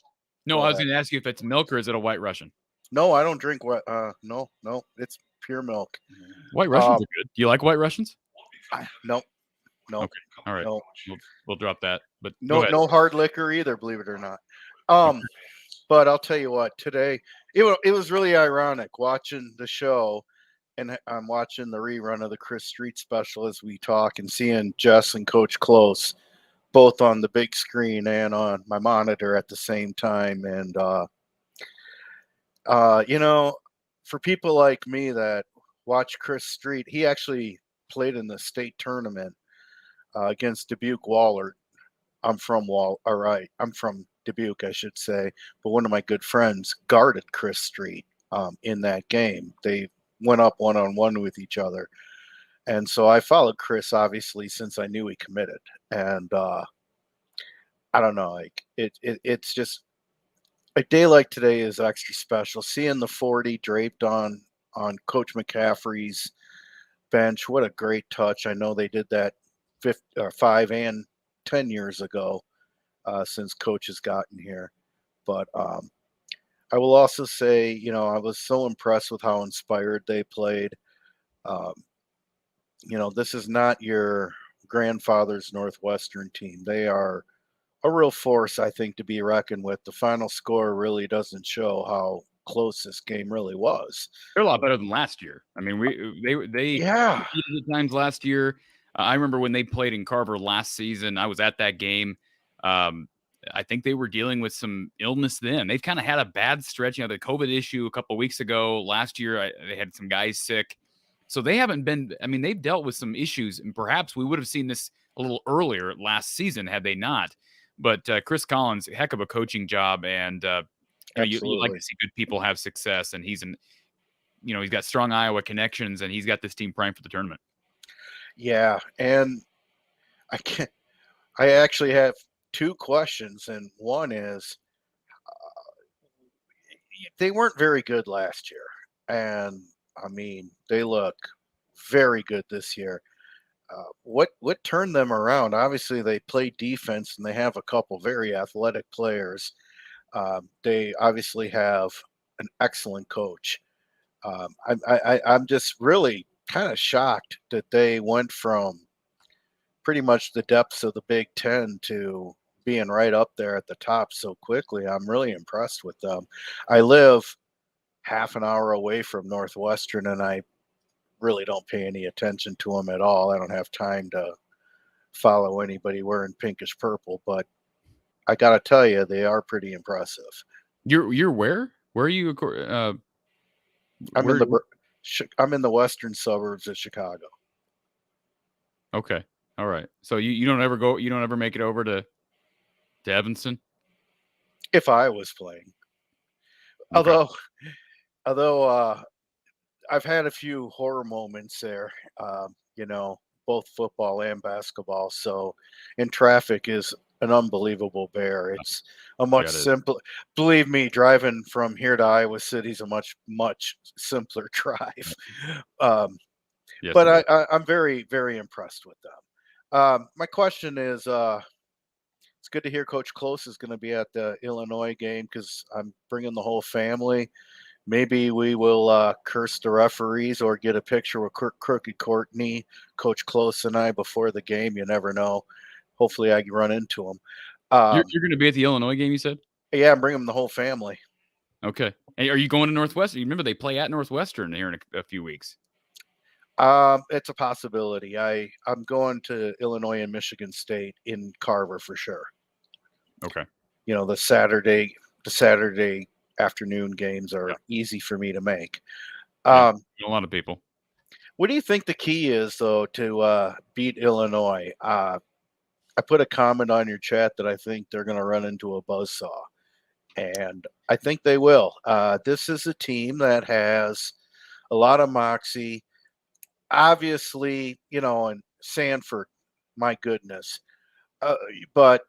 No, Go I was ahead. going to ask you if it's milk or is it a White Russian? No, I don't drink what. No, it's pure milk. White Russians are good. Do you like White Russians? No. Okay. All right. No. We'll drop that. But no hard liquor either, believe it or not. But I'll tell you what, today it was really ironic watching the show, and I'm watching the rerun of the Chris Street special as we talk, and seeing Jess and Coach Close both on the big screen and on my monitor at the same time. And for people like me that watch Chris Street, he actually played in the state tournament against Dubuque Wahlert. I'm from Dubuque, I should say, but one of my good friends guarded Chris Street in that game. They went up one-on-one with each other. And so I followed Chris, obviously, since I knew he committed. And I don't know, like it's just a day like today is extra special. Seeing the 40 draped on Coach McCaffrey's bench, what a great touch. I know they did that 5 and 10 years ago since Coach has gotten here. But I will also say, I was so impressed with how inspired they played. This is not your grandfather's Northwestern team. They are a real force, I think, to be reckoned with. The final score really doesn't show how close this game really was. They're a lot better than last year. I mean, they yeah at times last year. I remember when they played in Carver last season. I was at that game. I think they were dealing with some illness then. They've kind of had a bad stretch. The COVID issue a couple of weeks ago. Last year, they had some guys sick. So they haven't been – I mean, they've dealt with some issues, and perhaps we would have seen this a little earlier last season had they not. But Chris Collins, heck of a coaching job, and you like to see good people have success, and he's got strong Iowa connections, and he's got this team primed for the tournament. Yeah, and I actually have 2 questions, and one is they weren't very good last year, and I mean they look very good this year. What turned them around? Obviously, they play defense, and they have a couple very athletic players. They obviously have an excellent coach. I'm just really kind of shocked that they went from pretty much the depths of the Big Ten to being right up there at the top so quickly. I'm really impressed with them. I live half an hour away from Northwestern, and I really don't pay any attention to them at all. I don't have time to follow anybody wearing pinkish purple, but I got to tell you, they are pretty impressive. You're where? Where are you? I'm in the western suburbs of Chicago. Okay. All right. So you don't ever make it over to Evanston? If I was playing. Okay. Although I've had a few horror moments there, both football and basketball. So, and traffic is an unbelievable bear. It's a much Yeah, it is. simpler. Believe me, driving from here to Iowa City is a much simpler drive. Yes, But it is. I'm very, very impressed with them. My question is, it's good to hear Coach Close is going to be at the Illinois game because I'm bringing the whole family. Maybe we will curse the referees or get a picture with Crooked Courtney, Coach Close, and I before the game. You never know. Hopefully, I can run into him. You're going to be at the Illinois game, you said? Yeah, I'm bringing the whole family. Okay. And are you going to Northwestern? You remember they play at Northwestern here in a few weeks. It's a possibility. I'm going to Illinois and Michigan State in Carver for sure. Okay. You know, the Saturday afternoon games are easy for me to make. A lot of people. What do you think the key is, though, to beat Illinois? I put a comment on your chat that I think they're going to run into a buzzsaw, and I think they will. This is a team that has a lot of moxie. Obviously, you know, and Sanford, my goodness. But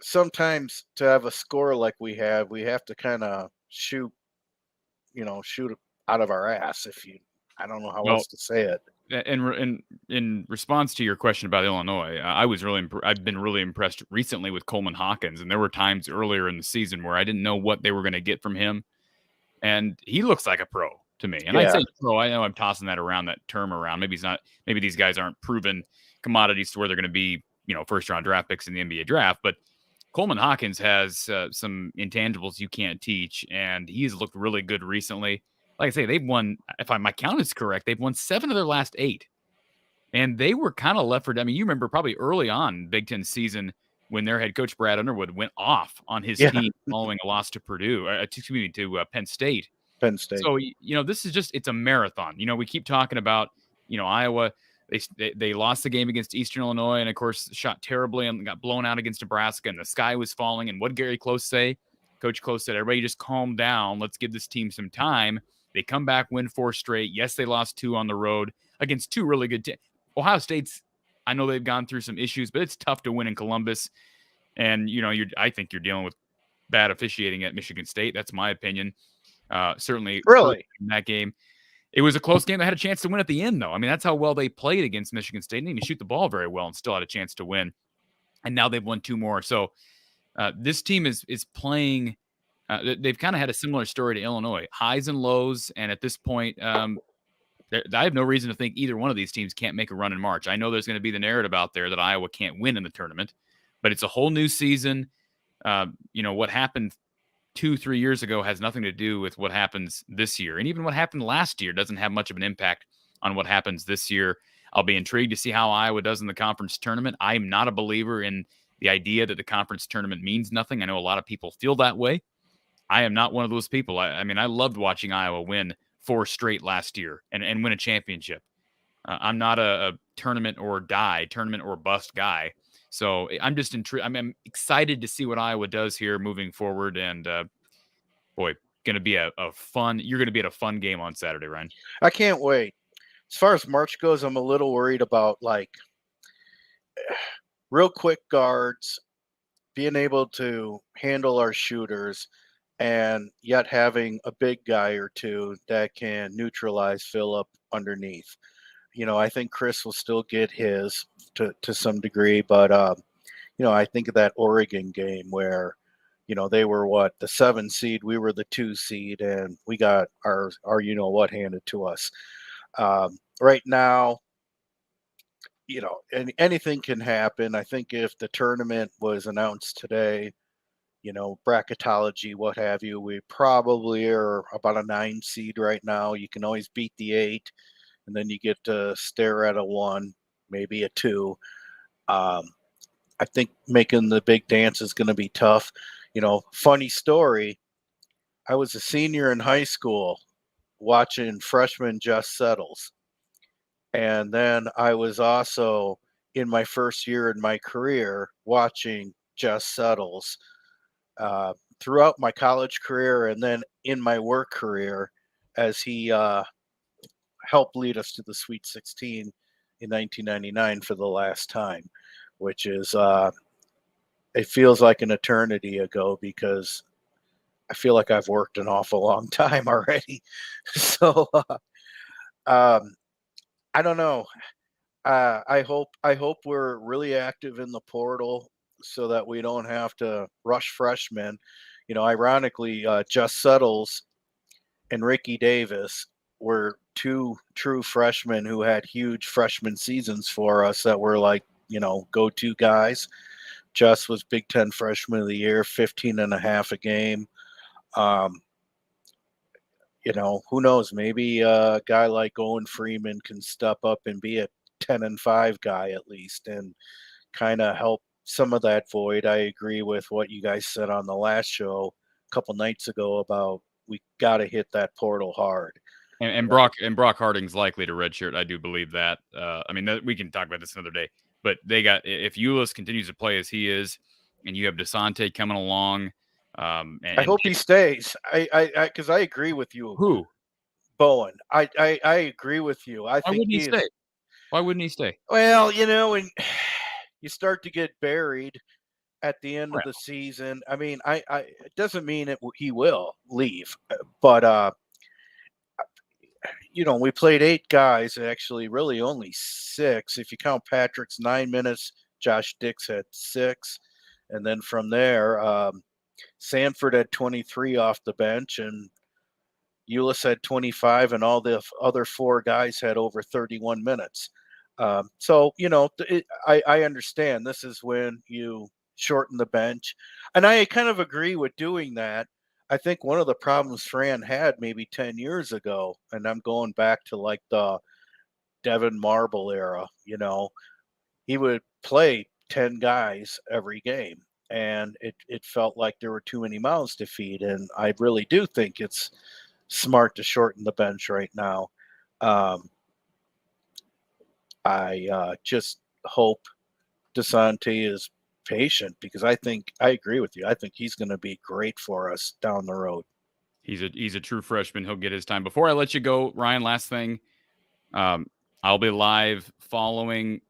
sometimes to have a score like we have to kind of shoot out of our ass. I don't know how else to say it. And in response to your question about Illinois, I've been really impressed recently with Coleman Hawkins, and there were times earlier in the season where I didn't know what they were going to get from him, and he looks like a pro to me. And I'd say pro. I know I'm tossing that term around. Maybe he's not. Maybe these guys aren't proven commodities to where they're going to be, first round draft picks in the NBA draft, but Coleman Hawkins has some intangibles you can't teach, and he's looked really good recently. Like I say, they've won, if my count is correct, they've won 7 of their last 8. And they were kind of left for dead. I mean, you remember probably early on Big Ten season when their head coach, Brad Underwood, went off on his team following a loss to Penn State. Penn State. So, this is it's a marathon. We keep talking about, Iowa. They lost the game against Eastern Illinois and, of course, shot terribly and got blown out against Nebraska, and the sky was falling. And what did Gary Close say? Coach Close said, everybody just calm down. Let's give this team some time. They come back, win 4 straight. Yes, they lost 2 on the road against 2 really good teams. Ohio State's, I know they've gone through some issues, but it's tough to win in Columbus. And, I think you're dealing with bad officiating at Michigan State. That's my opinion. Certainly really in that game. It was a close game. They had a chance to win at the end, though. I mean, that's how well they played against Michigan State. They didn't even shoot the ball very well and still had a chance to win. And now they've won 2 more. So this team is playing. They've kind of had a similar story to Illinois, highs and lows. And at this point, I have no reason to think either one of these teams can't make a run in March. I know there's going to be the narrative out there that Iowa can't win in the tournament, but it's a whole new season. What happened 2-3 years ago has nothing to do with what happens this year. And even what happened last year doesn't have much of an impact on what happens this year. I'll be intrigued to see how Iowa does in the conference tournament. I'm not a believer in the idea that the conference tournament means nothing. I know a lot of people feel that way. I am not one of those people. I mean, I loved watching Iowa win 4 straight last year and win a championship. I'm not a tournament or bust guy. So I'm just intrigued. I'm excited to see what Iowa does here moving forward. And going to be you're going to be at a fun game on Saturday, Ryan. I can't wait. As far as March goes, I'm a little worried about real quick guards, being able to handle our shooters, and yet having a big guy or two that can neutralize Phillip underneath. I think Chris will still get his to some degree, but I think of that Oregon game where, they were the 7 seed, we were the 2 seed, and we got our handed to us. Right now, and anything can happen. I think if the tournament was announced today, bracketology, what have you, we probably are about a 9 seed right now. You can always beat the 8, and then you get to stare at a 1, maybe a 2. I think making the big dance is going to be tough. Funny story. I was a senior in high school watching freshman Jess Settles. And then I was also in my first year in my career watching Jess Settles throughout my college career and then in my work career as he helped lead us to the Sweet 16 in 1999 for the last time, which is it feels like an eternity ago because I feel like I've worked an awful long time already. So I don't know. I hope we're really active in the portal so that we don't have to rush freshmen. Ironically, Jess Settles and Ricky Davis were two true freshmen who had huge freshman seasons for us that were like, go-to guys. Jess was Big Ten Freshman of the Year, 15 and a half a game. Who knows? Maybe a guy like Owen Freeman can step up and be a 10-5 guy at least and kind of help some of that void. I agree with what you guys said on the last show a couple nights ago about we got to hit that portal hard. And Brock Harding's likely to redshirt. I do believe that. We can talk about this another day. But if Ulis continues to play as he is, and you have DeSante coming along, I hope he stays. Because I agree with you. Who? Bowen. I agree with you. Why wouldn't he stay? Why wouldn't he stay? Well, when you start to get buried at the end of the season, it doesn't mean he will leave, but we played 8 guys, actually really only 6. If you count Patrick's 9 minutes, Josh Dix had 6. And then from there, Sanford had 23 off the bench and Ulis had 25 and all the other 4 guys had over 31 minutes. So, I understand this is when you shorten the bench. And I kind of agree with doing that. I think one of the problems Fran had maybe 10 years ago, and I'm going back to like the Devin Marble era, he would play 10 guys every game. And it felt like there were too many mouths to feed. And I really do think it's smart to shorten the bench right now. I just hope DeSante is patient because I agree with you. I think he's going to be great for us down the road. He's a true freshman. He'll get his time. Before I let you go, Ryan, last thing, I'll be live following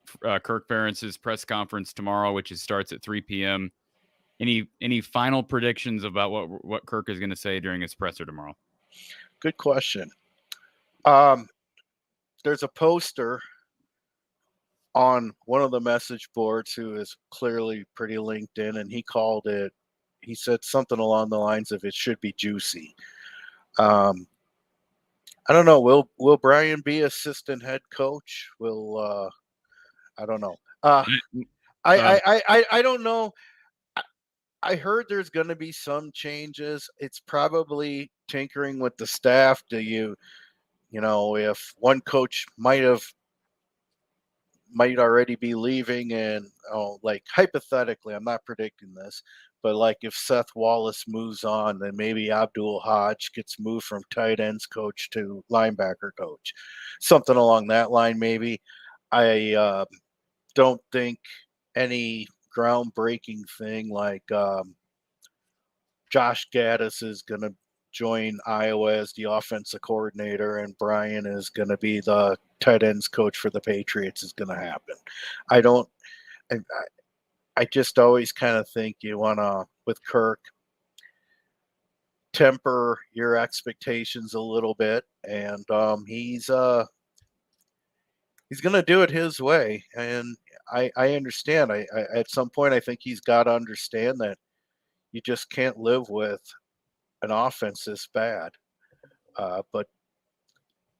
Kirk Ferentz's press conference tomorrow, which starts at 3 p.m. Any final predictions about what Kirk is going to say during his presser tomorrow? Good question. There's a poster on one of the message boards who is clearly pretty linked in, and he said something along the lines of it should be juicy. I don't know. Will Brian be assistant head coach? I don't know. I don't know. I heard there's going to be some changes. It's probably tinkering with the staff. If one coach might already be leaving and hypothetically, I'm not predicting this, but like if Seth Wallace moves on, then maybe Abdul Hodge gets moved from tight ends coach to linebacker coach, something along that line. Maybe I don't think any groundbreaking thing like Josh Gaddis is going to join Iowa as the offensive coordinator and Brian is going to be the tight ends coach for the Patriots is going to happen. I just always kind of think you want to, with Kirk, temper your expectations a little bit. And he's going to do it his way. And I understand. I at some point, I think he's got to understand that you just can't live with an offense this bad. But,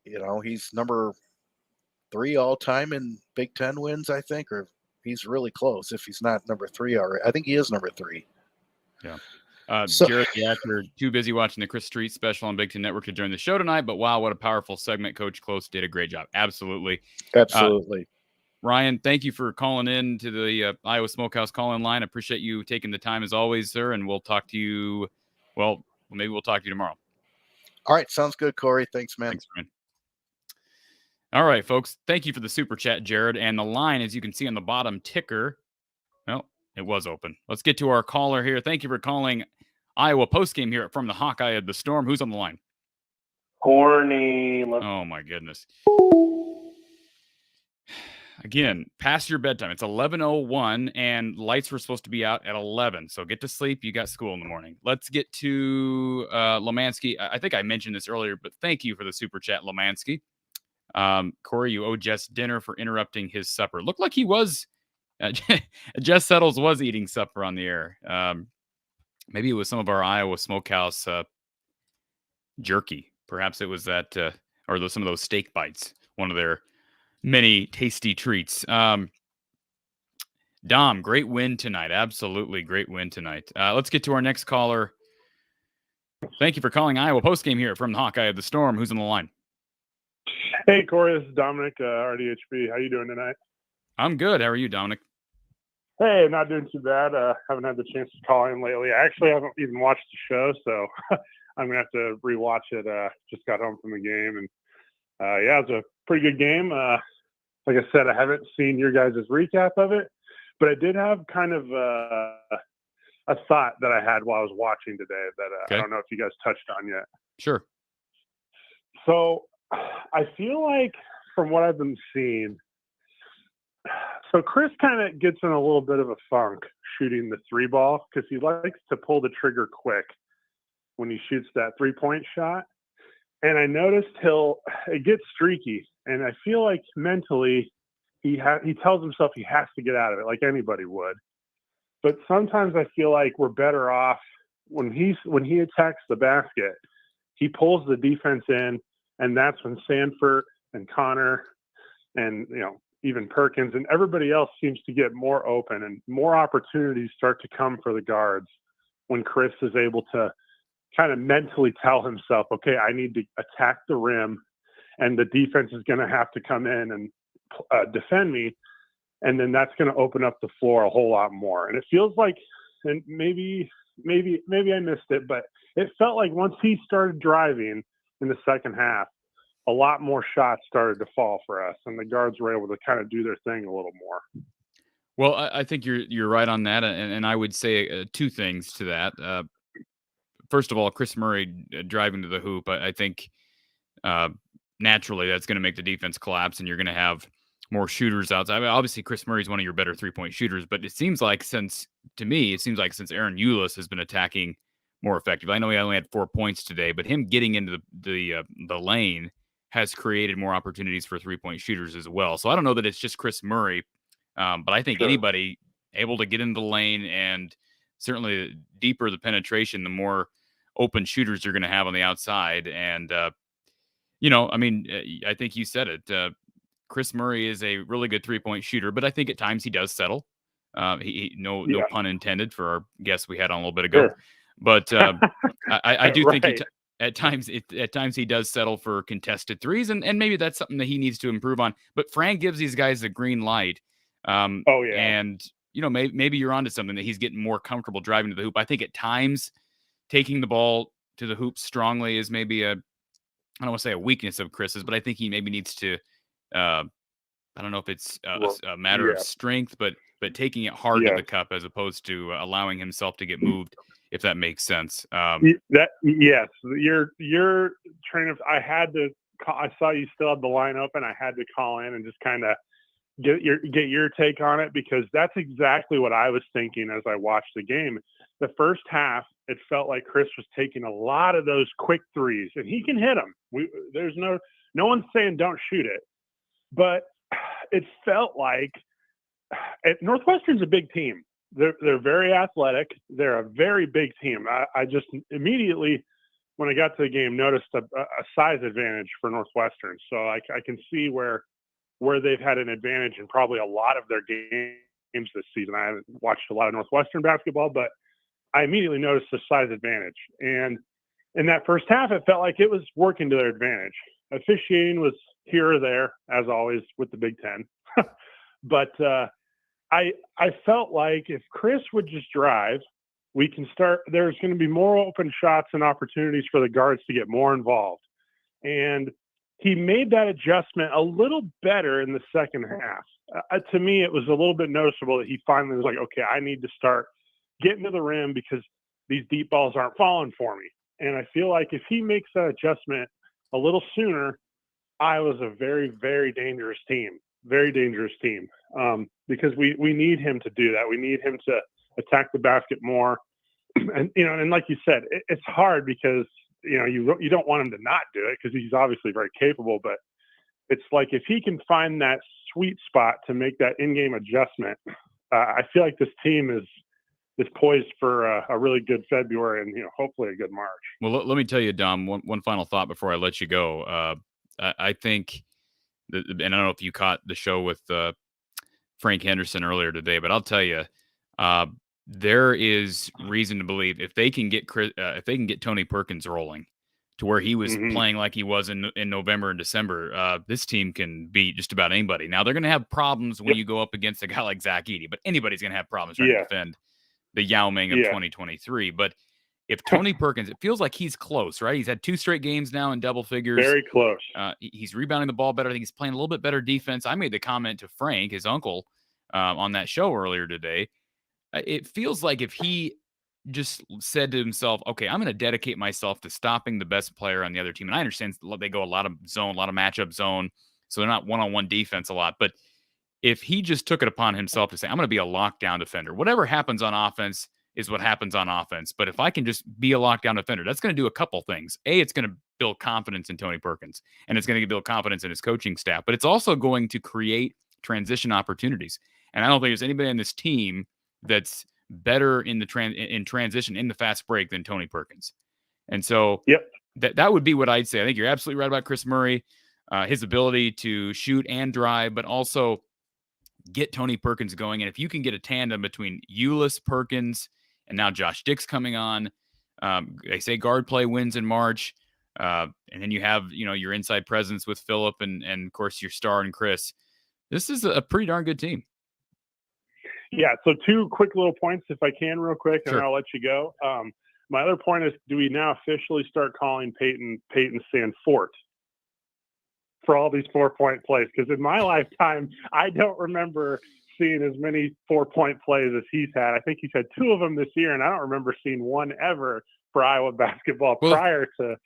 he's number 3 all time in Big Ten wins, I think, or he's really close if he's not number 3 already. I think he is number 3. Yeah. Jared, you're too busy watching the Chris Street special on Big Ten Network to join the show tonight, but wow, what a powerful segment. Coach Close did a great job. Absolutely. Ryan, thank you for calling in to the Iowa Smokehouse call-in line. I appreciate you taking the time as always, sir, and we'll talk to you. Well, maybe we'll talk to you tomorrow. All right. Sounds good, Corey. Thanks, man. Thanks, man. All right, folks. Thank you for the super chat, Jared. And the line, as you can see on the bottom ticker, well, it was open. Let's get to our caller here. Thank you for calling Iowa Postgame here from the Hawkeye of the Storm. Who's on the line? Corny. Oh, my goodness. again, past your bedtime. It's 11:01, and lights were supposed to be out at 11. So get to sleep. You got school in the morning. Let's get to Lomansky. I think I mentioned this earlier, but thank you for the super chat, Lomansky. Corey, you owe Jess dinner for interrupting his supper. Looked like he was. Jess Settles was eating supper on the air. Maybe it was some of our Iowa Smokehouse jerky. Perhaps it was that, or some of those steak bites. One of their many tasty treats. Dom, great win tonight. Absolutely great win tonight. Let's get to our next caller. Thank you for calling Iowa Postgame here from the Hawkeye of the Storm. Who's on the line? Hey, Corey, this is Dominic, RDHB. How you doing tonight? I'm good. How are you, Dominic? Hey, not doing too bad. Haven't had the chance to call in lately. I actually haven't even watched the show, so I'm going to have to rewatch it. Just got home from the game, and yeah, it was a pretty good game. Like I said, I haven't seen your guys' recap of it, but I did have kind of a thought that I had while I was watching today that Okay. I don't know if you guys touched on yet. Sure. So I feel like from what I've been seeing, so Chris kind of gets in a little bit of a funk shooting the 3-ball because he likes to pull the trigger quick when he shoots that 3-point shot. And I noticed it gets streaky, and I feel like mentally he tells himself he has to get out of it like anybody would. But sometimes I feel like we're better off when he attacks the basket, he pulls the defense in, and that's when Sanford and Connor and even Perkins and everybody else seems to get more open and more opportunities start to come for the guards when Chris is able to kind of mentally tell himself, okay, I need to attack the rim and the defense is going to have to come in and defend me. And then that's going to open up the floor a whole lot more. And it feels like, and maybe I missed it, but it felt like once he started driving in the second half, a lot more shots started to fall for us, and the guards were able to kind of do their thing a little more. Well, I think you're right on that, and I would say two things to that. First of all, Chris Murray driving to the hoop, I think naturally that's going to make the defense collapse, and you're going to have more shooters outside. I mean, obviously, Chris Murray is one of your better 3-point shooters, but it seems like since Aaron Eulis has been attacking more effectively. I know he only had 4 points today, but him getting into the lane has created more opportunities for 3-point shooters as well. So I don't know that it's just Chris Murray, but I think anybody able to get into the lane, and certainly the deeper the penetration, the more open shooters you're going to have on the outside. And, I think you said it. Chris Murray is a really good 3-point shooter, but I think at times he does settle. No pun intended for our guest we had on a little bit ago. Sure. But I do think at times he does settle for contested threes, and maybe that's something that he needs to improve on. But Fran gives these guys a green light. And maybe you're onto something, that he's getting more comfortable driving to the hoop. I think at times taking the ball to the hoop strongly is maybe I don't want to say a weakness of Chris's, but I think he maybe needs to. I don't know if it's a matter of strength, but taking it hard to the cup as opposed to allowing himself to get moved, if that makes sense. Yes, your train of. I saw you still had the line open. I had to call in and just kind of get your take on it, because that's exactly what I was thinking as I watched the game. The first half, it felt like Chris was taking a lot of those quick threes, and he can hit them. There's no one's saying don't shoot it. But it felt like Northwestern's a big team. They're very athletic. They're a very big team. I just immediately, when I got to the game, noticed a size advantage for Northwestern. So I can see where they've had an advantage in probably a lot of their games this season. I haven't watched a lot of Northwestern basketball, but I immediately noticed the size advantage. And in that first half, it felt like it was working to their advantage. Officiating was here or there, as always, with the Big Ten. But I felt like if Chris would just drive, we can start. There's going to be more open shots and opportunities for the guards to get more involved. And he made that adjustment a little better in the second half. To me, it was a little bit noticeable that he finally was like, okay, I need to start getting to the rim because these deep balls aren't falling for me. And I feel like if he makes that adjustment a little sooner, Iowa's a very, very dangerous team. very dangerous team because we need him to do that. We need him to attack the basket more. And, and like you said, it's hard because, you don't want him to not do it because he's obviously very capable, but it's like if he can find that sweet spot to make that in-game adjustment, I feel like this team is poised for a really good February and, hopefully a good March. Well, let me tell you, Dom, one final thought before I let you go. I think, and I don't know if you caught the show with Frank Henderson earlier today, but I'll tell you, there is reason to believe if they can get Tony Perkins rolling to where he was playing like he was in November and December, this team can beat just about anybody. Now, they're going to have problems when you go up against a guy like Zach Edey, but anybody's going to have problems trying to defend the Yao Ming of 2023. But if Tony Perkins, it feels like he's close, right? He's had 2 straight games now in double figures. Very close. He's rebounding the ball better. I think he's playing a little bit better defense. I made the comment to Frank, his uncle, on that show earlier today. It feels like if he just said to himself, okay, I'm going to dedicate myself to stopping the best player on the other team. And I understand they go a lot of matchup zone, so they're not one-on-one defense a lot. But if he just took it upon himself to say, I'm going to be a lockdown defender, whatever happens on offense is what happens on offense. But if I can just be a lockdown defender, that's going to do a couple things. A, it's going to build confidence in Tony Perkins, and it's going to build confidence in his coaching staff. But it's also going to create transition opportunities. And I don't think there's anybody on this team that's better in the transition in the fast break than Tony Perkins. And so that would be what I'd say. I think you're absolutely right about Chris Murray, his ability to shoot and drive, but also get Tony Perkins going. And if you can get a tandem between Ulis, Perkins, and now Josh Dix coming on, they say guard play wins in March. And then you have, your inside presence with Phillip and of course your star and Chris. This is a pretty darn good team. Yeah, so 2 quick little points, if I can, real quick, and I'll let you go. My other point is, do we now officially start calling Peyton Sanfort for all these 4-point plays? Because in my lifetime, I don't remember seeing as many 4-point plays as he's had. I think he's had 2 of them this year, and I don't remember seeing one ever for Iowa basketball prior to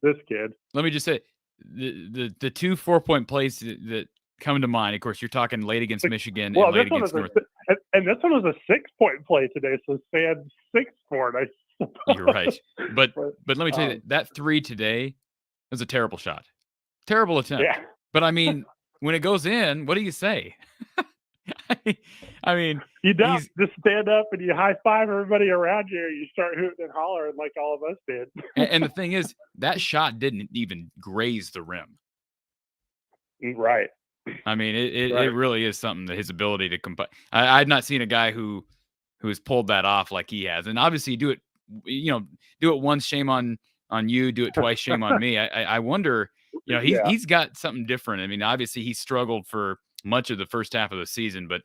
this kid. Let me just say, the 2 4-point plays that come to mind, of course, you're talking late against Michigan and late against North. And this one was a 6-point play today, so Stan 6 for it. You're right, but let me tell you that 3 today was a terrible shot, terrible attempt. Yeah. But I mean, when it goes in, what do you say? I mean, you don't just stand up and you high five everybody around you. You start hooting and hollering like all of us did. and the thing is, that shot didn't even graze the rim. Right. I mean, it really is something that his ability to compete. I've not seen a guy who's pulled that off like he has. And obviously, do it once, shame on you. Do it twice, shame on me. I wonder. He's got something different. I mean, obviously, he struggled for much of the first half of the season, but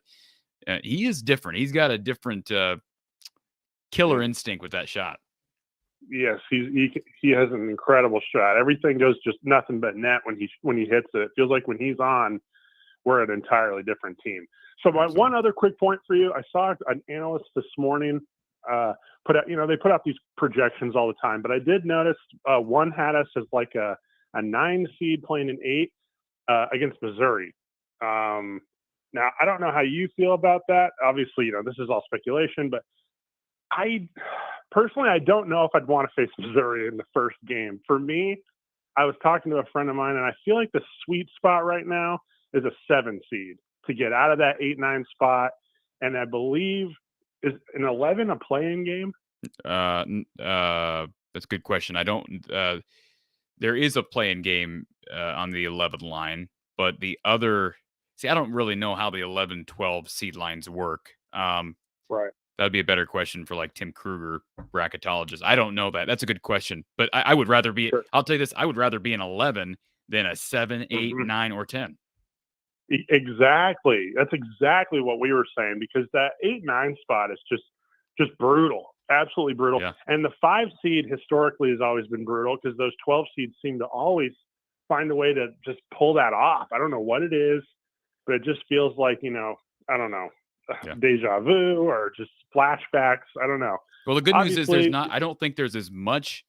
he is different. He's got a different killer instinct with that shot. Yes, he has an incredible shot. Everything goes just nothing but net when he hits it. It feels like when he's on, we're an entirely different team. So one other quick point for you. I saw an analyst this morning put out, they put out these projections all the time, but I did notice one had us as like a 9 seed playing an 8 against Missouri. Now, I don't know how you feel about that. Obviously, this is all speculation, but I don't know if I'd want to face Missouri in the first game. For me, I was talking to a friend of mine, and I feel like the sweet spot right now is a 7 seed to get out of that 8-9 spot. And I believe, is an 11 a play-in game? That's a good question. I don't. There is a play-in game on the 11 line, but the other. See, I don't really know how the 11-12 seed lines work. Right. That'd be a better question for like Tim Kruger, bracketologist. I don't know that. That's a good question. But I would rather be, I'll tell you this, I would rather be an 11 than a 7, 8, 9, or 10. Exactly. That's exactly what we were saying, because that 8-9 spot is just brutal. Absolutely brutal. Yeah. And the 5 seed historically has always been brutal because those 12 seeds seem to always find a way to just pull that off. I don't know what it is, but it just feels like, I don't know. Deja vu or just flashbacks. I don't know. Well, the good news is I don't think there's as much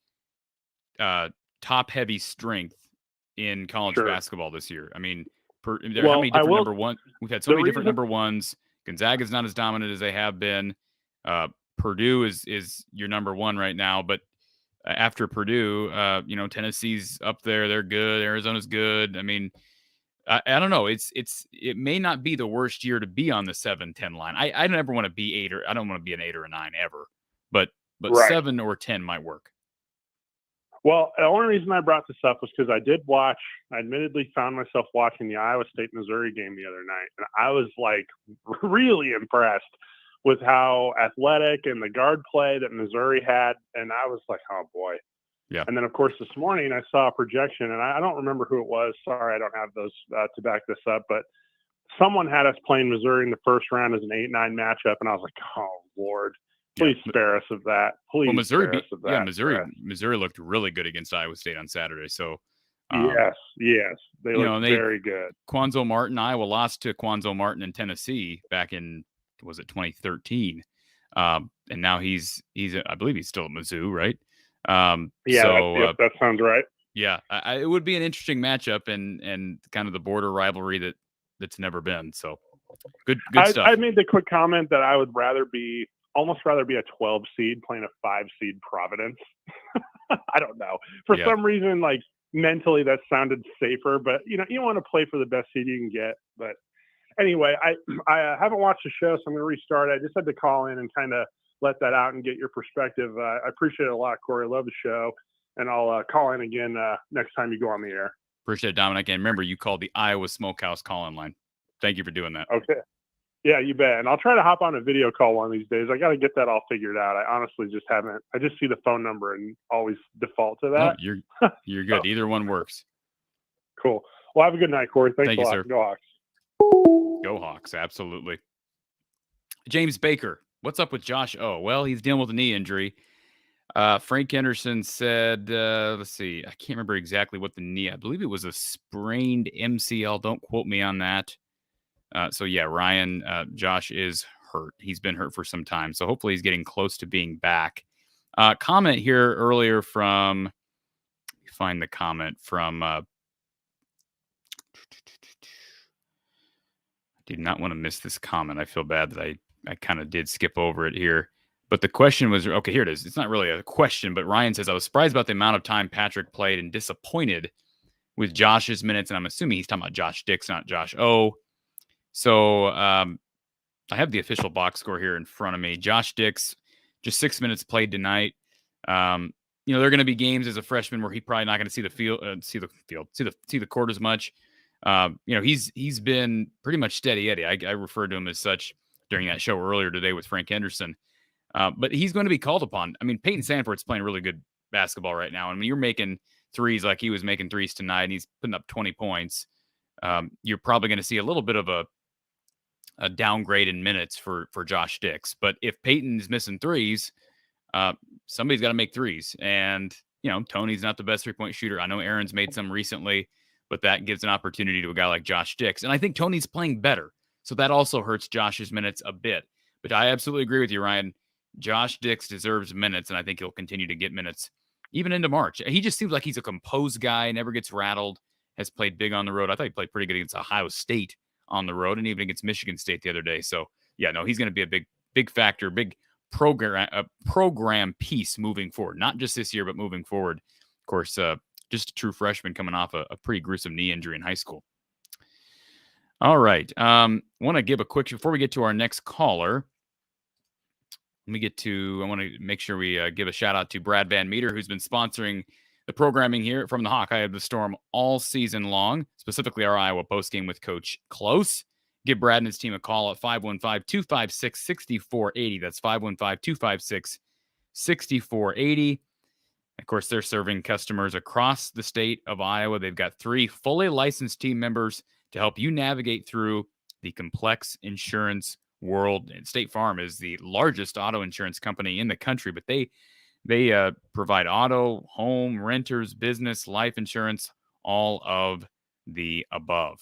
top heavy strength in college basketball this year. I mean, How Well, many I different will. number one? We've had so The many different reason, number ones. Gonzaga's not as dominant as they have been. Purdue is your number one right now, but after Purdue, Tennessee's up there. They're good. Arizona's good. I mean, I don't know. It may not be the worst year to be on the 7-10 line. I never want to be 8 or I don't want to be an 8 or a 9 ever. But Right. 7 or 10 might work. well, the only reason I brought this up was because I admittedly found myself watching the Iowa State Missouri game the other night, and I was like really impressed with how athletic and the guard play that Missouri had, and I was like, oh boy. Yeah. And then, of course, this morning I saw a projection, and I don't remember who it was. Sorry, I don't have those to back this up, but someone had us playing Missouri in the first round as an 8-9 matchup, and I was like, oh Lord. Please spare us of that. Please Missouri spare us of that. Missouri looked really good against Iowa State on Saturday. So Yes, they looked very good. Quanzo Martin, Iowa lost to Quanzo Martin in Tennessee back in, was it 2013? And now he's I believe he's still at Mizzou, right? That sounds right. Yeah, it would be an interesting matchup and kind of the border rivalry that's never been. So good stuff. I made the quick comment that I would almost rather be a 12 seed playing a 5 seed Providence. I don't know. For some reason, like mentally that sounded safer, but you want to play for the best seed you can get. But anyway, I haven't watched the show, so I'm going to restart. I just had to call in and kind of let that out and get your perspective. I appreciate it a lot, Corey. I love the show, and I'll call in again next time you go on the air. Appreciate it, Dominic. And remember, you called the Iowa Smokehouse call-in line. Thank you for doing that. Okay. Yeah, you bet. And I'll try to hop on a video call one of these days. I got to get that all figured out. I honestly just haven't. I just see the phone number and always default to that. No, you're good. Either one works. Cool. Well, have a good night, Corey. Thanks Thank a you, lot. sir. Go Hawks. Go Hawks. Absolutely. James Baker. What's up with Josh O? Well, he's dealing with a knee injury. Frank Henderson said, let's see. I can't remember exactly what the knee. I believe it was a sprained MCL. Don't quote me on that. So yeah, Ryan, Josh is hurt. He's been hurt for some time. So hopefully he's getting close to being back. Comment here earlier from, find the comment from, did not want to miss this comment. I feel bad that I kind of did skip over it here. But the question was, okay, here it is. It's not really a question, but Ryan says, I was surprised about the amount of time Patrick played and disappointed with Josh's minutes. And I'm assuming he's talking about Josh Dix, not Josh O. So I have the official box score here in front of me. Josh Dix, just 6 minutes played tonight. There are going to be games as a freshman where he's probably not going to see the court as much. He's been pretty much steady Eddie. I referred to him as such during that show earlier today with Frank Henderson. But he's going to be called upon. I mean, Peyton Sanford's playing really good basketball right now. And when you're making threes like he was making threes tonight, and he's putting up 20 points, you're probably going to see a little bit of a downgrade in minutes for Josh Dix. But if Peyton's missing threes, somebody's got to make threes. And, Tony's not the best three-point shooter. I know Aaron's made some recently, but that gives an opportunity to a guy like Josh Dix. And I think Tony's playing better. So that also hurts Josh's minutes a bit. But I absolutely agree with you, Ryan. Josh Dix deserves minutes, and I think he'll continue to get minutes even into March. He just seems like he's a composed guy, never gets rattled, has played big on the road. I thought he played pretty good against Ohio State on the road and even against Michigan State the other day. So, yeah, no, he's going to be a big factor, big program piece moving forward. Not just this year, but moving forward. Of course, just a true freshman coming off a pretty gruesome knee injury in high school. All right. Want to give a quick, before we get to our next caller, I want to make sure we give a shout out to Brad Van Meter, who's been sponsoring the programming here from the Hawkeye of the Storm all season long, specifically our Iowa postgame with Coach Close. Give Brad and his team a call at 515-256-6480. That's 515-256-6480. Of course, they're serving customers across the state of Iowa. They've got 3 fully licensed team members to help you navigate through the complex insurance world. And State Farm is the largest auto insurance company in the country, but they provide auto, home, renters, business, life insurance, all of the above.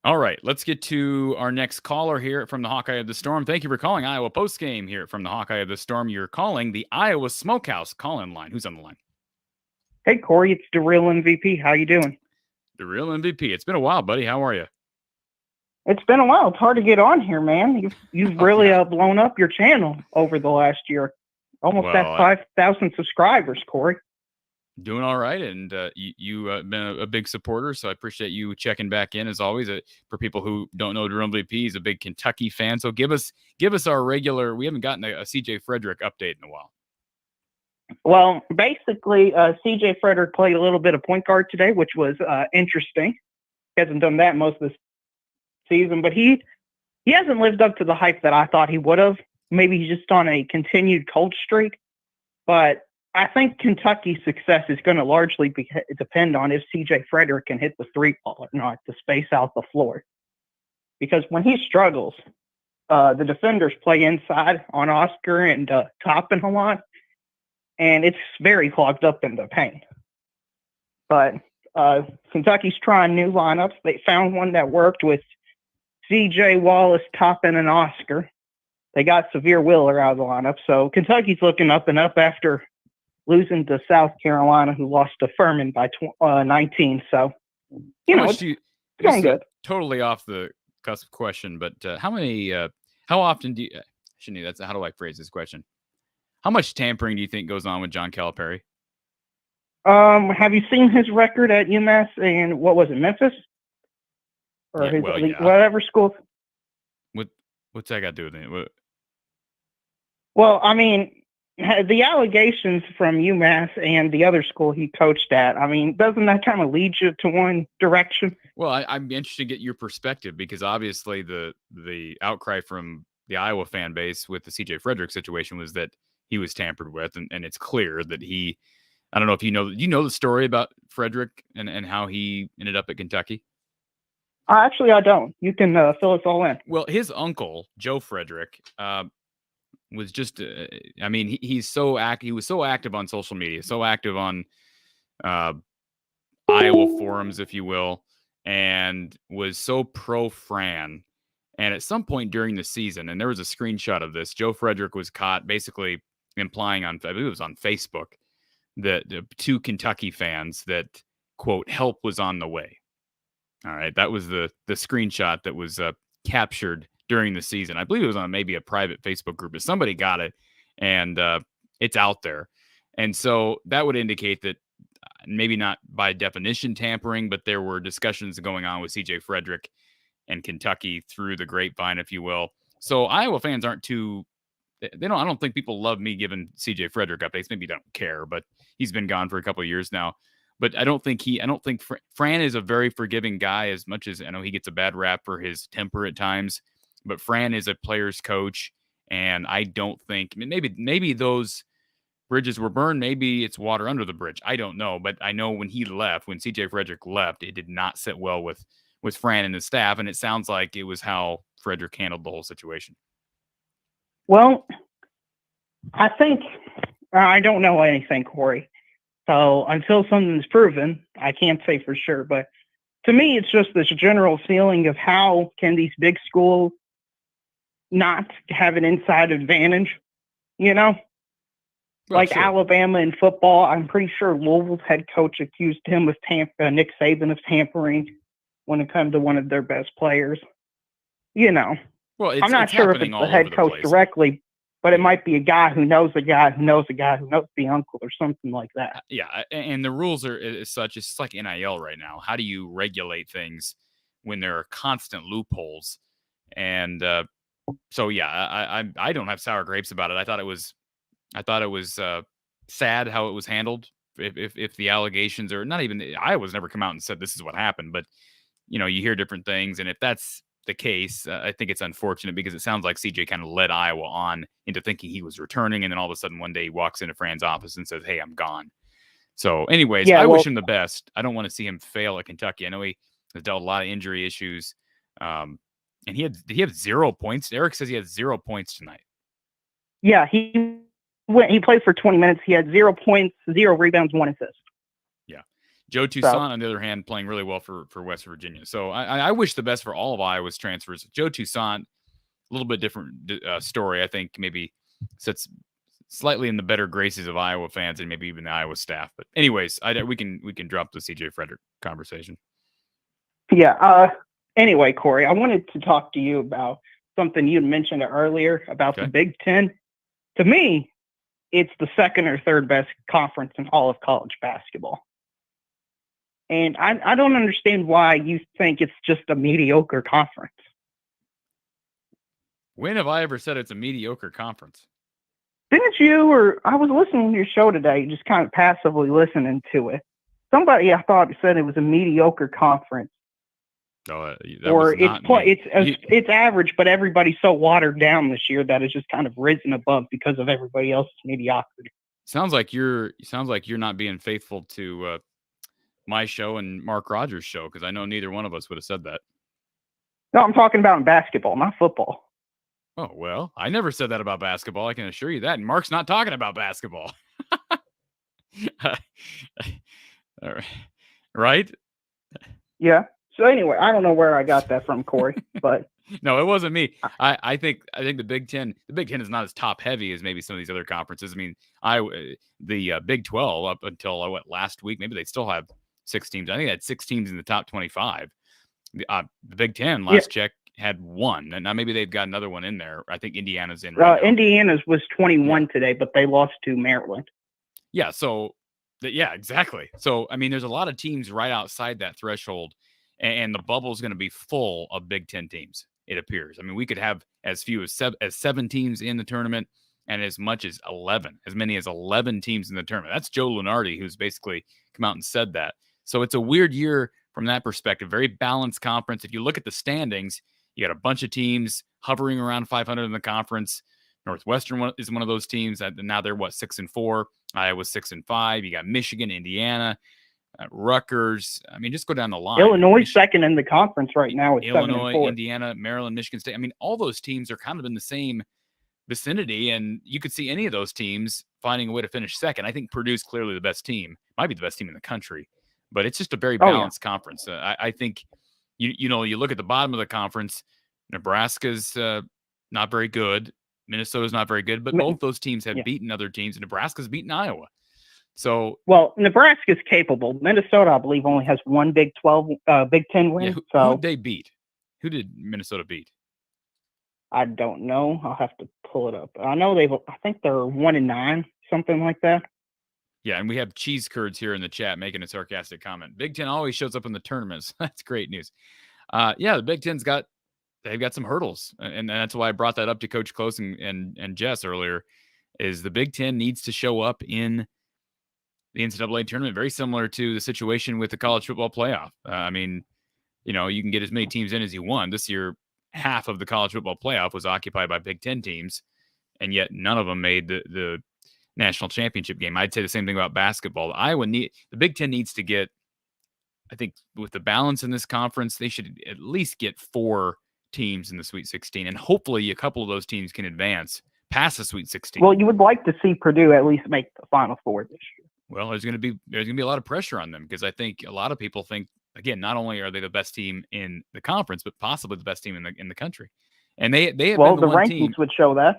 All right, let's get to our next caller here from the Hawkeye of the Storm. Thank you for calling Iowa Postgame here from the Hawkeye of the Storm. You're calling the Iowa Smokehouse call-in line. Who's on the line? Hey, Corey, it's Darrell MVP. How you doing? The real MVP. It's been a while, buddy. How are you? It's been a while. It's hard to get on here, man. You've really blown up your channel over the last year. Almost at 5,000 subscribers, Corey. Doing all right, and you've been a big supporter, so I appreciate you checking back in as always. For people who don't know, Drew MVP, he's a big Kentucky fan, so give us our regular. We haven't gotten a CJ Frederick update in a while. Well, basically, CJ Frederick played a little bit of point guard today, which was interesting. He hasn't done that most of the season, but he hasn't lived up to the hype that I thought he would have. Maybe he's just on a continued cold streak, but I think Kentucky's success is going to largely depend on if C.J. Frederick can hit the three ball or not to space out the floor. Because when he struggles, the defenders play inside on Oscar and Toppin a lot, and it's very clogged up in the paint. But Kentucky's trying new lineups. They found one that worked with C.J. Wallace, Toppin, and Oscar. They got Severe Wheeler out of the lineup, so Kentucky's looking up and up after losing to South Carolina, who lost to Furman by 19. So, it's going good. Totally off the cusp question, but how often do you, how do I phrase this question? How much tampering do you think goes on with John Calipari? Have you seen his record at UMass and what was it, Memphis? Or whatever school? What's that got to do with it? Well, I mean, the allegations from UMass and the other school he coached at, I mean, doesn't that kind of lead you to one direction? Well, I'm interested to get your perspective because obviously the outcry from the Iowa fan base with the CJ Frederick situation was that he was tampered with, and it's clear that I don't know if do you know the story about Frederick and how he ended up at Kentucky? Actually, I don't. You can fill us all in. Well, his uncle, Joe Frederick, was just, he was so active on social media, so active on Iowa forums, if you will, and was so pro Fran. And at some point during the season, and there was a screenshot of this, Joe Frederick was caught basically implying I believe it was on Facebook, that the two Kentucky fans that, quote, help was on the way. All right. That was the screenshot that was captured during the season. I believe it was on maybe a private Facebook group, but somebody got it and it's out there. And so that would indicate that maybe not by definition tampering, but there were discussions going on with CJ Frederick and Kentucky through the grapevine, if you will. So Iowa fans aren't I don't think people love me giving CJ Frederick updates. Maybe don't care, but he's been gone for a couple of years now. But I don't think Fran is a very forgiving guy, as much as I know he gets a bad rap for his temper at times. But Fran is a player's coach, and I don't think maybe those bridges were burned. Maybe it's water under the bridge. I don't know. But I know when CJ Frederick left, it did not sit well with Fran and his staff, and it sounds like it was how Frederick handled the whole situation. Well, I think I don't know anything, Corey. So until something's proven, I can't say for sure. But to me, it's just this general feeling of how can these big schools not have an inside advantage, Like sure. Alabama in football, I'm pretty sure Louisville's head coach accused him of Nick Saban of tampering when it comes to one of their best players. Well, I'm not sure if it's the head coach directly, but it might be a guy who knows a guy who knows a guy who knows the uncle or something like that. Yeah, and the rules are as such. It's like NIL right now. How do you regulate things when there are constant loopholes? And so, yeah, I don't have sour grapes about it. I thought it was sad how it was handled. If the allegations are not even, Iowa's never come out and said this is what happened, but you hear different things, and if that's the case, I think it's unfortunate because it sounds like CJ kind of led Iowa on into thinking he was returning, and then all of a sudden one day he walks into Fran's office and says, "Hey, I'm gone." So, anyways, I wish him the best. I don't want to see him fail at Kentucky. I know he has dealt a lot of injury issues, and did he have 0 points? Eric says he had 0 points tonight. Yeah, he played for 20 minutes. He had 0 points, 0 rebounds, 1 assist. Joe Toussaint, on the other hand, playing really well for West Virginia. So I wish the best for all of Iowa's transfers. Joe Toussaint, a little bit different story. I think maybe sits slightly in the better graces of Iowa fans and maybe even the Iowa staff. But anyways, we can drop the CJ Frederick conversation. Yeah. Anyway, Corey, I wanted to talk to you about something you mentioned earlier about the Big Ten. To me, it's the second or third best conference in all of college basketball. And I don't understand why you think it's just a mediocre conference. When have I ever said it's a mediocre conference? Didn't you, or I was listening to your show today, just kind of passively listening to it. Somebody I thought said it was a mediocre conference. Oh, Or it's average, but everybody's so watered down this year that it's just kind of risen above because of everybody else's mediocrity. Sounds like you're not being faithful to my show and Mark Rogers' show, because I know neither one of us would have said that. No, I'm talking about in basketball, not football. Oh, well, I never said that about basketball. I can assure you that. And Mark's not talking about basketball. All right. Right? Yeah. So anyway, I don't know where I got that from, Corey, but no, it wasn't me. I think the Big Ten is not as top heavy as maybe some of these other conferences. I mean, the Big 12 up until last week, maybe they still have 6 teams. I think they had 6 teams in the top 25. The Big Ten last check had 1, and now maybe they've got another one in there. I think Indiana's in. Right now. Indiana's was 21 today, but they lost to Maryland. Yeah. So, yeah, exactly. So, I mean, there's a lot of teams right outside that threshold, and the bubble is going to be full of Big Ten teams. It appears. I mean, we could have as few as 7 teams in the tournament, and as many as 11 teams in the tournament. That's Joe Lunardi, who's basically come out and said that. So it's a weird year from that perspective. Very balanced conference. If you look at the standings, you got a bunch of teams hovering around 500 in the conference. Northwestern is one of those teams that now they're 6-4. Iowa's 6-5. You got Michigan, Indiana, Rutgers. I mean, just go down the line. Illinois second in the conference right now with Illinois, 7-4. Indiana, Maryland, Michigan State. I mean, all those teams are kind of in the same vicinity, and you could see any of those teams finding a way to finish second. I think Purdue's clearly the best team. Might be the best team in the country, but it's just a very balanced conference. I think you look at the bottom of the conference. Nebraska's not very good. Minnesota's not very good, but both those teams have beaten other teams, and Nebraska's beaten Iowa. So, well, Nebraska's capable. Minnesota, I believe, only has 1 Big 10 win. Who did they beat? Who did Minnesota beat? I don't know. I'll have to pull it up. I know I think they're 1-9, something like that. Yeah, and we have Cheese Curds here in the chat making a sarcastic comment. Big Ten always shows up in the tournaments. That's great news. The Big Ten's got some hurdles, and that's why I brought that up to Coach Close and Jess earlier. Is the Big Ten needs to show up in the NCAA tournament, very similar to the situation with the college football playoff. I mean, you can get as many teams in as you want. This year, half of the college football playoff was occupied by Big Ten teams, and yet none of them made the national championship game. I'd say the same thing about basketball. The Big Ten needs to get, I think, with the balance in this conference, they should at least get 4 teams in the Sweet 16, and hopefully a couple of those teams can advance past the Sweet 16. Well, you would like to see Purdue at least make the Final Four this year. Well, there's going to be a lot of pressure on them, because I think a lot of people think, again, not only are they the best team in the conference, but possibly the best team in the country. And they have been the rankings team, would show that.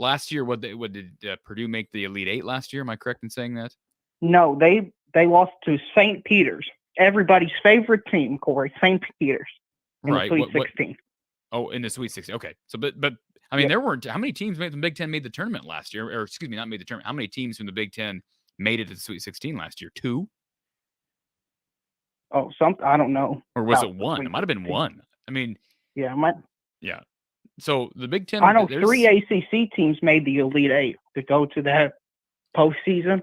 Last year, what did Purdue make the Elite 8 last year? Am I correct in saying that? No, they lost to St. Peter's, everybody's favorite team, Corey, St. Peter's, in the Sweet 16. Oh, in the Sweet 16. Okay, so but I mean, there weren't how many teams made the Big Ten made the tournament last year, or excuse me, not made the tournament. How many teams from the Big Ten made it to the Sweet 16 last year? 2? Oh, I don't know. Or was it 1? It might have been 1. I mean, yeah. So the Big Ten. I know 3 ACC teams made the Elite 8 to go to that postseason,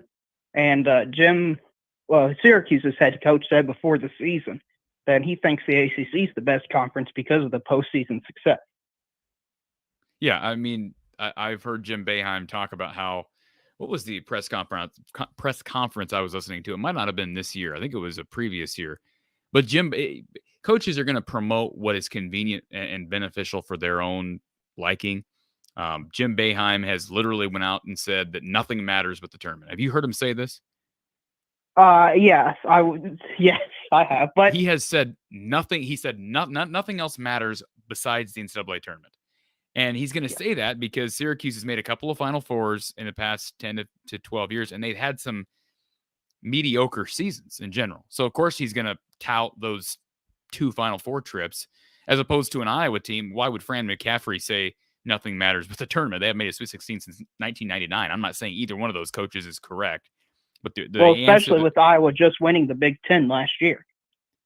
and Syracuse's head coach said before the season that he thinks the ACC is the best conference because of the postseason success. Yeah, I mean, I've heard Jim Boeheim talk about how. What was the press conference I was listening to? It might not have been this year. I think it was a previous year. But coaches are going to promote what is convenient and beneficial for their own liking. Jim Boeheim has literally went out and said that nothing matters but the tournament. Have you heard him say this? Yes, yes, I have. But he has said nothing. He said nothing else matters besides the NCAA tournament. And he's going to say that because Syracuse has made a couple of Final Fours in the past 10 to 12 years, and they've had some mediocre seasons in general. So, of course, he's going to tout those 2 Final Four trips, as opposed to an Iowa team. Why would Fran McCaffrey say nothing matters with the tournament? They haven't made a Sweet 16 since 1999. I'm not saying either one of those coaches is correct, but especially with Iowa just winning the Big Ten last year.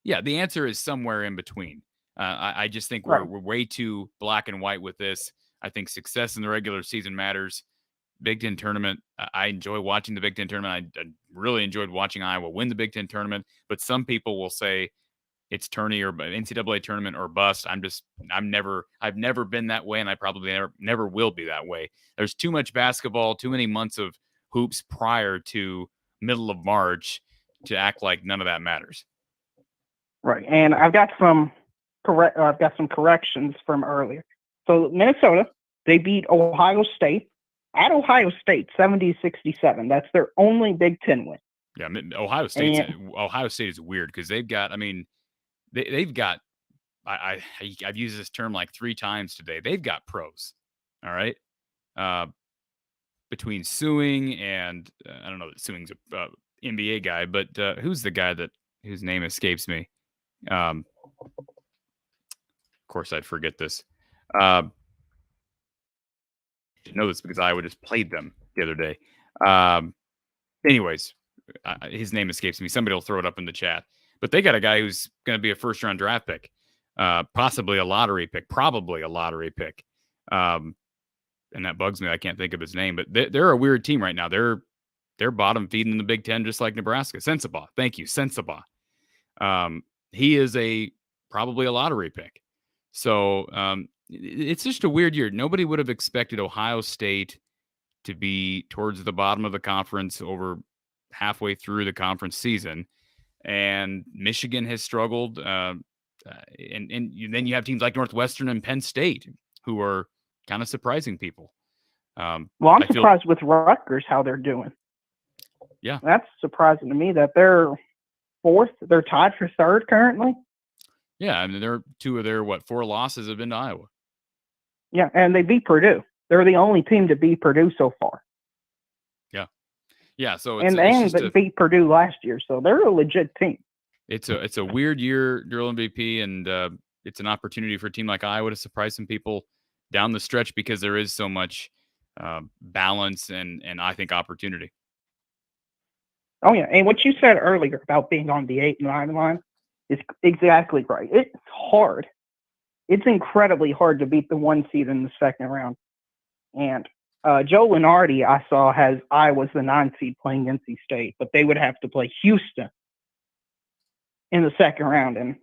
Yeah, the answer is somewhere in between. I just think we're way too black and white with this. I think success in the regular season matters. Big Ten tournament, I enjoy watching the Big Ten tournament. I really enjoyed watching Iowa win the Big Ten tournament. But some people will say it's tourney or NCAA tournament or bust. I've never been that way, and I probably never will be that way. There's too much basketball, too many months of hoops prior to middle of March to act like none of that matters. Right, and I've got some corrections from earlier. So Minnesota, they beat Ohio State at Ohio State 70-67. That's their only Big Ten win. Yeah, Ohio State is weird because they've got. I mean, they've got. I've used this term like 3 times today. They've got pros. All right. Between Suing and I don't know that Suing's a NBA guy, but who's the guy whose name escapes me? Of course, I'd forget this. I know this because Iowa just played them the other day. Anyways, his name escapes me. Somebody will throw it up in the chat. But they got a guy who's going to be a first-round draft pick, possibly a lottery pick, probably a lottery pick. And that bugs me. I can't think of his name. But they're a weird team right now. They're bottom feeding in the Big Ten just like Nebraska. Sensabaugh. Thank you, Sensabaugh. He is probably a lottery pick. So it's just a weird year. Nobody would have expected Ohio State to be towards the bottom of the conference over halfway through the conference season. And Michigan has struggled. And then you have teams like Northwestern and Penn State who are kind of surprising people. I'm surprised with Rutgers how they're doing. Yeah. That's surprising to me that they're 4th. They're tied for 3rd currently. Yeah, I mean, they're 2 of their 4 losses have been to Iowa. Yeah, and they beat Purdue. They're the only team to beat Purdue so far. Yeah. So they beat Purdue last year, so they're a legit team. It's a weird year, Drill MVP, and it's an opportunity for a team like Iowa to surprise some people down the stretch because there is so much balance and I think opportunity. Oh yeah, and what you said earlier about being on the 8 and 9 line is exactly right. It's hard. It's incredibly hard to beat the 1 seed in the second round. And Joe Lenardi, I saw, has Iowa's the 9 seed playing NC State, but they would have to play Houston in the second round. And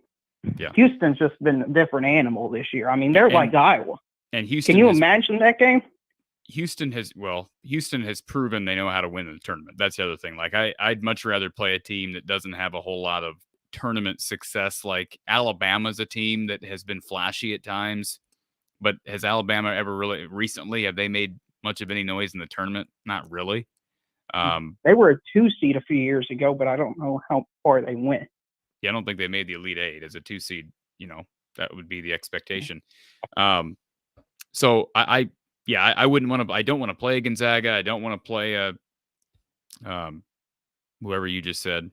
Houston's just been a different animal this year. I mean, they're like Iowa. And Houston, can you imagine that game? Houston has proven they know how to win in the tournament. That's the other thing. Like I'd much rather play a team that doesn't have a whole lot of tournament success. Like Alabama's a team that has been flashy at times, but has Alabama ever really recently, have they made much of any noise in the tournament? Not really. They were a 2 seed a few years ago, but I don't know how far they went. Yeah, I don't think they made the Elite 8 as a 2 seed. That would be the expectation. So I wouldn't want to. I don't want to play Gonzaga. I don't want to play whoever you just said.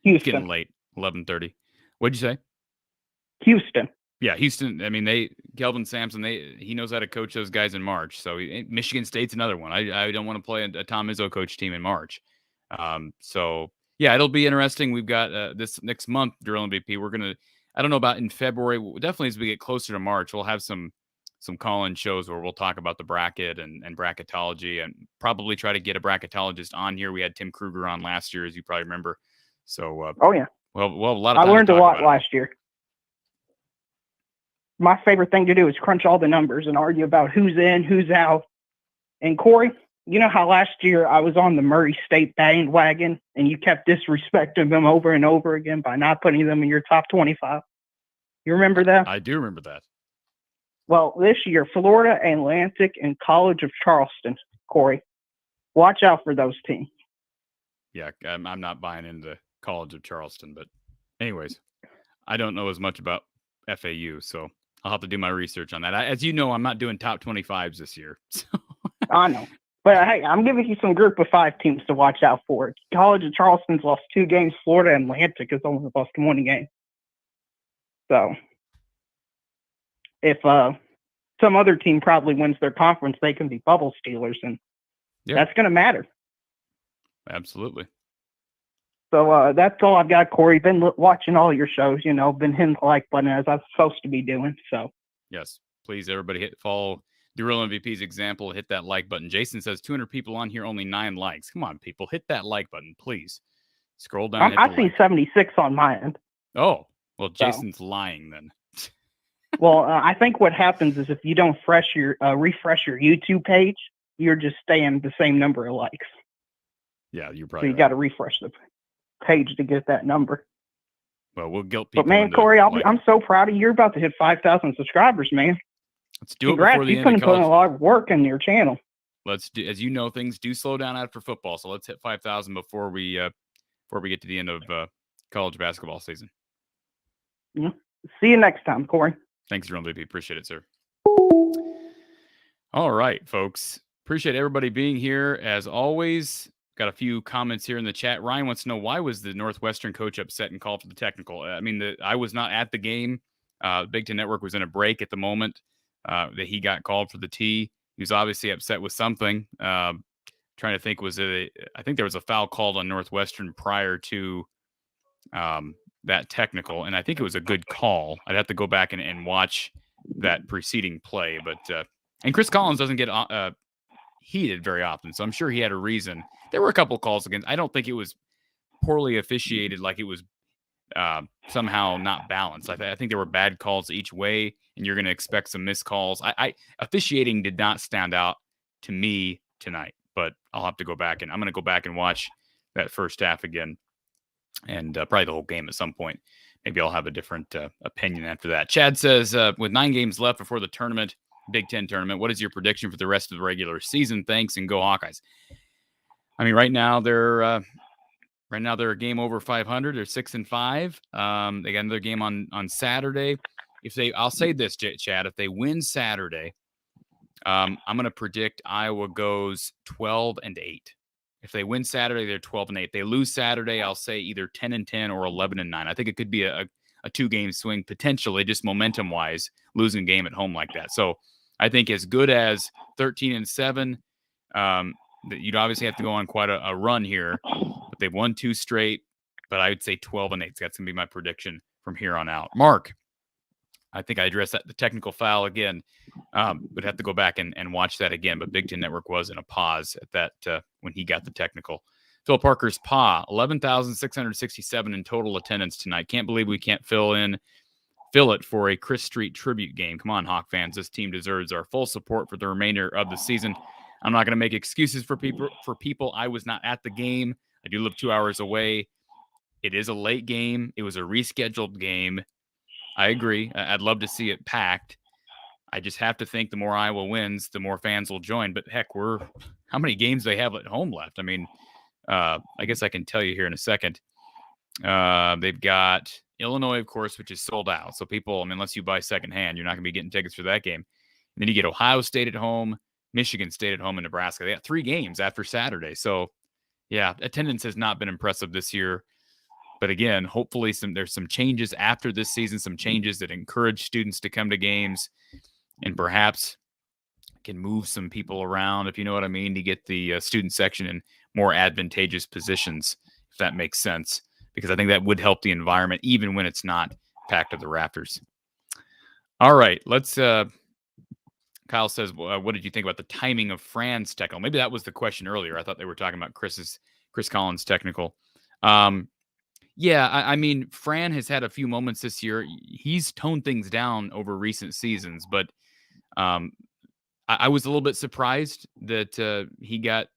Houston. It's getting late. 11:30. What'd you say? Houston. Yeah, Houston. I mean, Kelvin Sampson. He knows how to coach those guys in March. So Michigan State's another one. I don't want to play a Tom Izzo coach team in March. So yeah, it'll be interesting. We've got this next month Drill MVP. We're gonna. I don't know about in February. Definitely as we get closer to March, we'll have some call-in shows where we'll talk about the bracket and bracketology, and probably try to get a bracketologist on here. We had Tim Kruger on last year, as you probably remember. So oh yeah. Well, a lot of. I learned a lot last year. My favorite thing to do is crunch all the numbers and argue about who's in, who's out. And Corey, you know how last year I was on the Murray State bandwagon and you kept disrespecting them over and over again by not putting them in your top 25? You remember that? I do remember that. Well, this year, Florida Atlantic and College of Charleston, Corey, watch out for those teams. Yeah, I'm not buying into College of Charleston, but anyways, I don't know as much about FAU, so I'll have to do my research on that. As you know, I'm not doing top 25s this year. So. I know. But hey, I'm giving you some group of 5 teams to watch out for. College of Charleston's lost 2 games. Florida Atlantic has only lost 1 game. So if some other team probably wins their conference, they can be bubble stealers, and that's going to matter. Absolutely. So that's all I've got, Corey. Been watching all your shows, been hitting the like button as I'm supposed to be doing. So yes, please, everybody follow the real MVP's example. Hit that like button. Jason says 200 people on here, only 9 likes. Come on, people, hit that like button, please. Scroll down. I see 76 on my end. Oh, well, Jason's lying then. Well, I think what happens is if you don't refresh your YouTube page, you're just staying the same number of likes. Yeah, you're probably. So you got to refresh the page to get that number. Well, we'll guilt people. But man, Corey, I'm so proud of you. You're about to hit 5,000 subscribers, man. Let's do Congrats. it before the You've end of been putting college. a lot of work in your channel. Let's do, as you know, things do slow down after football. So let's hit 5,000 before we get to the end of college basketball season. Yeah. See you next time, Corey. Thanks, Real MVP. Appreciate it, sir. All right, folks. Appreciate everybody being here as always. Got a few comments here in the chat. Ryan wants to know, why was the Northwestern coach upset and called for the technical? I mean, I was not at the game. Big Ten Network was in a break at the moment that he got called for the T. He was obviously upset with something. Trying to think, I think there was a foul called on Northwestern prior to that technical, and I think it was a good call. I'd have to go back and watch that preceding play. But and Chris Collins doesn't get heated very often, so I'm sure he had a reason. There were a couple calls against. I don't think it was poorly officiated, like it was somehow not balanced. I think there were bad calls each way, and you're going to expect some missed calls. Officiating did not stand out to me tonight, but I'll have to go back, and I'm going to go back and watch that first half again, and probably the whole game at some point. Maybe I'll have a different opinion after that. Chad says, with 9 games left before the tournament, Big Ten tournament, what is your prediction for the rest of the regular season? Thanks, and go Hawkeyes. I mean, right now they're a game over 500. They're 6-5. They got another game on Saturday. I'll say this, Chad, if they win Saturday, I'm going to predict Iowa goes 12-8. If they win Saturday, they're 12-8. They lose Saturday, I'll say either 10-10 or 11-9. I think it could be a 2-game swing potentially, just momentum wise, losing a game at home like that. So I think as good as 13-7. That you'd obviously have to go on quite a run here, but they've won 2 straight. But I would say 12-8. That's going to be my prediction from here on out. Mark, I think I addressed the technical foul again. Would have to go back and watch that again. But Big Ten Network was in a pause at that when he got the technical. Phil Parker's Pa, 11,667 in total attendance tonight. Can't believe we can't fill it for a Chris Street tribute game. Come on, Hawk fans. This team deserves our full support for the remainder of the season. I'm not going to make excuses for people. I was not at the game. I do live 2 hours away. It is a late game. It was a rescheduled game. I agree. I'd love to see it packed. I just have to think the more Iowa wins, the more fans will join. But heck, how many games they have at home left? I mean, I guess I can tell you here in a second. They've got Illinois, of course, which is sold out. So people, unless you buy secondhand, you're not going to be getting tickets for that game. And then you get Ohio State at home, Michigan State at home, and Nebraska. They got 3 games after Saturday. So, yeah, attendance has not been impressive this year. But again, hopefully there's some changes after this season, some changes that encourage students to come to games and perhaps can move some people around, if you know what I mean, to get the student section in more advantageous positions, if that makes sense. Because I think that would help the environment, even when it's not packed to the rafters. All right, let's Kyle says, what did you think about the timing of Fran's technical? Maybe that was the question earlier. I thought they were talking about Chris Collins' technical. Yeah, I mean, Fran has had a few moments this year. He's toned things down over recent seasons, but I was a little bit surprised that he got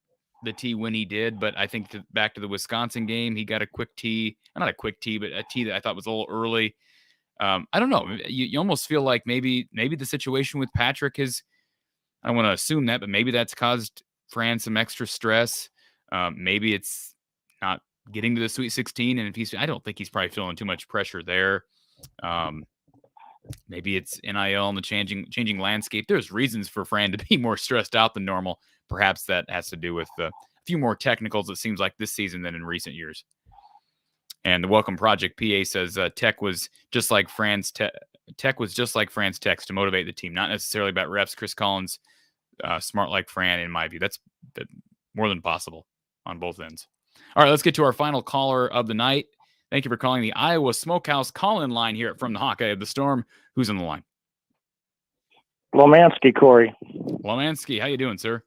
the tee when he did. But I think back to the Wisconsin game, he got a quick tee. Not a quick tee, but a tee that I thought was a little early. I don't know. You almost feel like maybe the situation with Patrick is, I don't want to assume that, but maybe that's caused Fran some extra stress. Maybe it's not getting to the Sweet 16. And I don't think he's probably feeling too much pressure there. Maybe it's NIL and the changing landscape. There's reasons for Fran to be more stressed out than normal. Perhaps that has to do with a few more technicals, it seems like, this season than in recent years. And the Welcome Project PA says Tech was just like Tech was just like Fran's Techs to motivate the team, not necessarily about refs. Chris Collins, smart like Fran, in my view. That's more than possible on both ends. All right, let's get to our final caller of the night. Thank you for calling the Iowa Smokehouse call-in line here from the Hawkeye of the Storm. Who's on the line? Lomansky, Corey. Lomansky, how you doing, sir?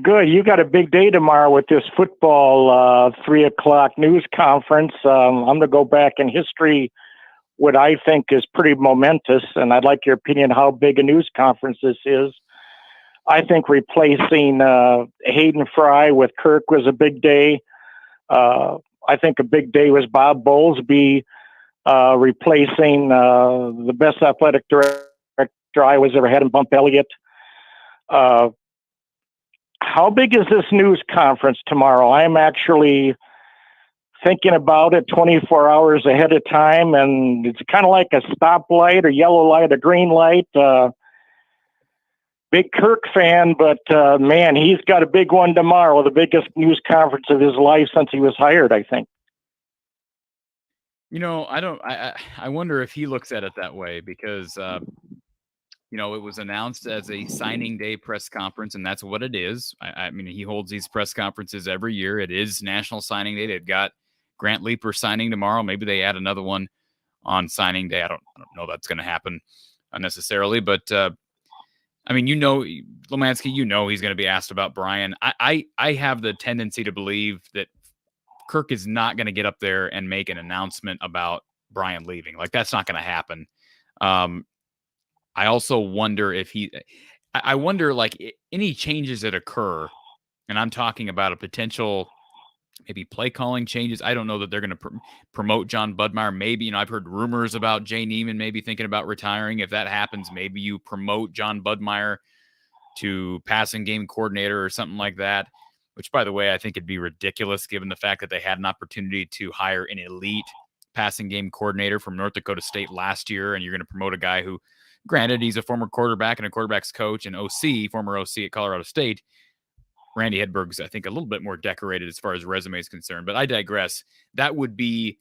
Good. You got a big day tomorrow with this football 3:00 news conference. I'm going to go back in history, what I think is pretty momentous, and I'd like your opinion how big a news conference this is. I think replacing Hayden Fry with Kirk was a big day. I think a big day was Bob Bowlesby replacing the best athletic director Iowa's ever had in Bump Elliott. How big is this news conference tomorrow? I'm actually thinking about it 24 hours ahead of time, and it's kind of like a stoplight, a yellow light, a green light. Big Kirk fan, but man, he's got a big one tomorrow, the biggest news conference of his life since he was hired, I think. You know, I wonder if he looks at it that way because, you know, it was announced as a signing day press conference, and that's what it is. I mean, he holds these press conferences every year. It is National Signing Day. They've got Grant Leaper signing tomorrow. Maybe they add another one on signing day. I don't know that's going to happen necessarily, but I mean, you know, Lomansky, you know he's going to be asked about Brian. I have the tendency to believe that Kirk is not going to get up there and make an announcement about Brian leaving. Like, that's not going to happen. I also wonder if I wonder, like, any changes that occur, and I'm talking about a potential maybe play calling changes. I don't know that they're going to promote John Budmeyer. Maybe, you know, I've heard rumors about Jay Neiman maybe thinking about retiring. If that happens, maybe you promote John Budmeyer to passing game coordinator or something like that, which, by the way, I think it'd be ridiculous given the fact that they had an opportunity to hire an elite passing game coordinator from North Dakota State last year, and you're going to promote a guy who, granted, he's a former quarterback and a quarterback's coach and OC, former OC at Colorado State. Randy Hedberg's, I think, a little bit more decorated as far as resume is concerned, but I digress. That would be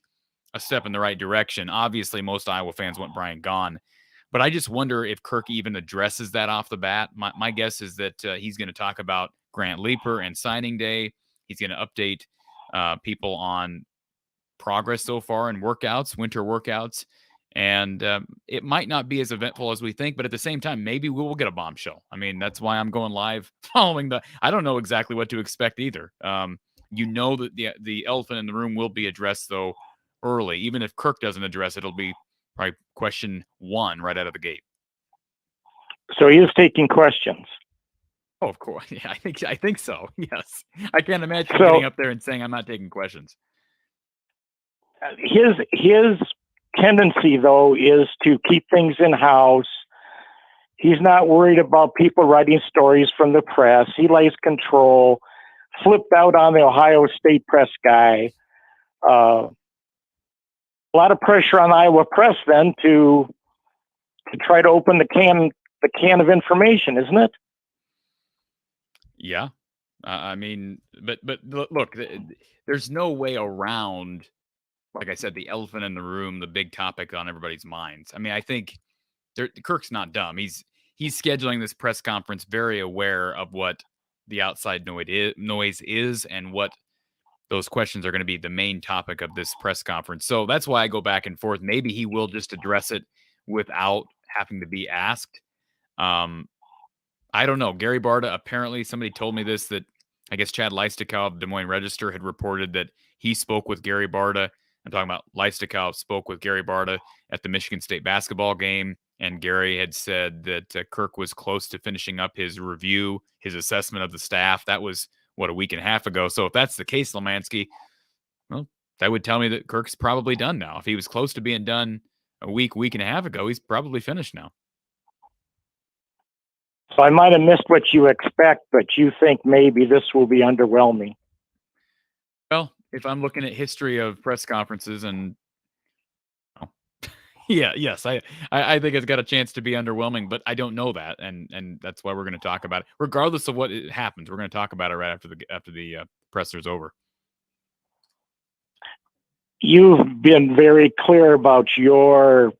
a step in the right direction. Obviously, most Iowa fans want Brian gone, but I just wonder if Kirk even addresses that off the bat. My guess is that he's going to talk about Grant Leaper and signing day. He's going to update people on progress so far in workouts, winter workouts. And it might not be as eventful as we think, but at the same time, maybe we will get a bombshell. I mean, that's why I'm going live following I don't know exactly what to expect either. You know that the elephant in the room will be addressed, though, early. Even if Kirk doesn't address it, it'll be probably question one right out of the gate. So he is taking questions. Oh, of course. Yeah, I think so. Yes. I can't imagine getting up there and saying I'm not taking questions. His tendency, though, is to keep things in-house. He's not worried about people writing stories from the press. He likes control, flipped out on the Ohio State press guy. A lot of pressure on the Iowa press then to try to open the can of information, isn't it? Yeah. I mean, but look, there's no way around, like I said, the elephant in the room, the big topic on everybody's minds. I mean, I think Kirk's not dumb. He's scheduling this press conference very aware of what the outside noise is and what those questions are going to be the main topic of this press conference. So that's why I go back and forth. Maybe he will just address it without having to be asked. I don't know. Gary Barta, apparently somebody told me this, that I guess Chad Leistikow of Des Moines Register had reported that he spoke with Gary Barta. I'm talking about Leistikow spoke with Gary Barta at the Michigan State basketball game, and Gary had said that Kirk was close to finishing up his review, his assessment of the staff. That was, a week and a half ago. So if that's the case, Lomansky, well, that would tell me that Kirk's probably done now. If he was close to being done a week and a half ago, he's probably finished now. So I might have missed what you expect, but you think maybe this will be underwhelming. Well, if I'm looking at history of press conferences and yes, I think it's got a chance to be underwhelming, but I don't know that, and that's why we're going to talk about it. Regardless of what happens, we're going to talk about it right after the presser's over. you've been very clear about your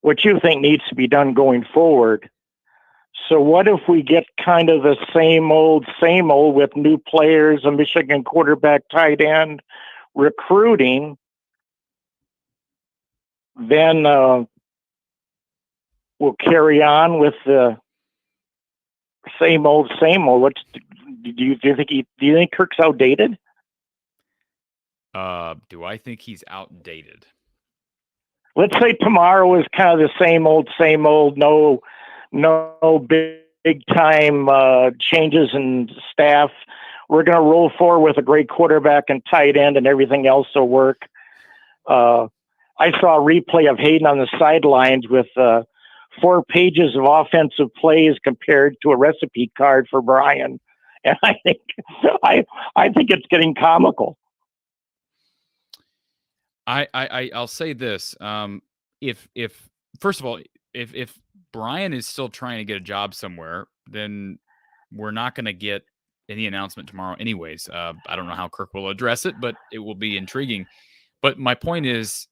what you think needs to be done going forward. So what if we get kind of the same old with new players, a Michigan quarterback, tight end, recruiting? Then we'll carry on with the same old. Do you think Kirk's outdated? Do I think he's outdated? Let's say tomorrow is kind of the same old. No big time changes in staff. We're going to roll forward with a great quarterback and tight end, and everything else will work. I saw a replay of Hayden on the sidelines with 4 pages of offensive plays compared to a recipe card for Brian, and I think it's getting comical. I'll say this: if first of all, if Brian is still trying to get a job somewhere, then we're not going to get any announcement tomorrow, anyways. I don't know how Kirk will address it, but it will be intriguing. But my point is,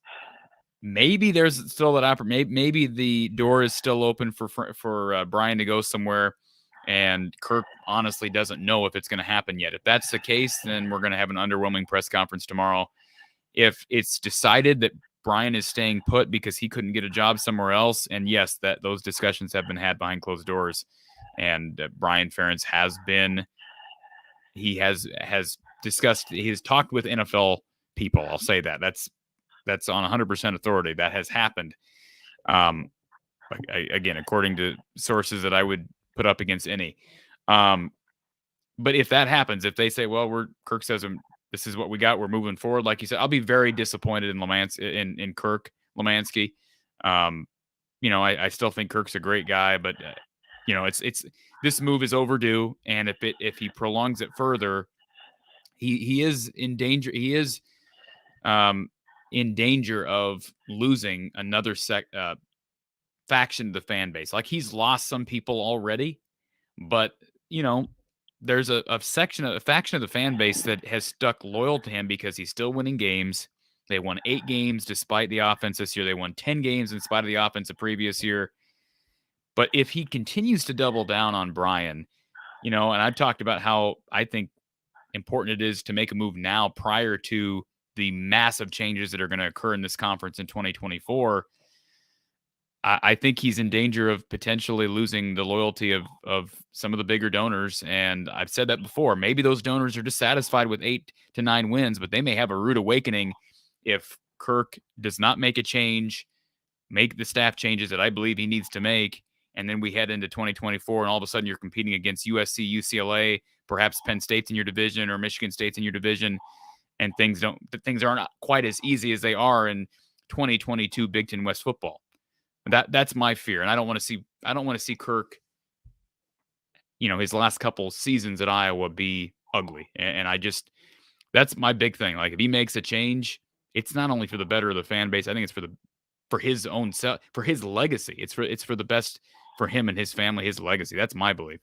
maybe there's still that opportunity. Maybe the door is still open for Brian to go somewhere, and Kirk honestly doesn't know if it's going to happen yet. If that's the case, then we're going to have an underwhelming press conference tomorrow. If it's decided that Brian is staying put because he couldn't get a job somewhere else, and yes, that those discussions have been had behind closed doors, and Brian Ferentz has discussed, he has talked with NFL people. I'll say that. That's on 100% authority. That has happened. Again, according to sources that I would put up against any. But if that happens, if they say, well, Kirk says this is what we got, we're moving forward, like you said, I'll be very disappointed in Kirk Lemansky. I still think Kirk's a great guy, but it's this move is overdue, and if he prolongs it further, he is in danger. He is in danger of losing another faction of the fan base. Like, he's lost some people already, but there's a faction of the fan base that has stuck loyal to him because he's still winning games. They won 8 games despite the offense this year. They won 10 games in spite of the offense the previous year. But if he continues to double down on Brian, and I've talked about how I think important it is to make a move now prior to the massive changes that are going to occur in this conference in 2024, I think he's in danger of potentially losing the loyalty of some of the bigger donors. And I've said that before. Maybe those donors are dissatisfied with 8 to 9 wins, but they may have a rude awakening if Kirk does not make a change, make the staff changes that I believe he needs to make, and then we head into 2024, and all of a sudden you're competing against USC, UCLA, perhaps Penn State's in your division or Michigan State's in your division, and things aren't quite as easy as they are in 2022 Big Ten West football. That's my fear, and I don't want to see Kirk, his last couple seasons at Iowa be ugly, and that's my big thing. Like, if he makes a change, it's not only for the better of the fan base. I think it's for his own self, for his legacy. It's for the best for him and his family, his legacy. That's my belief.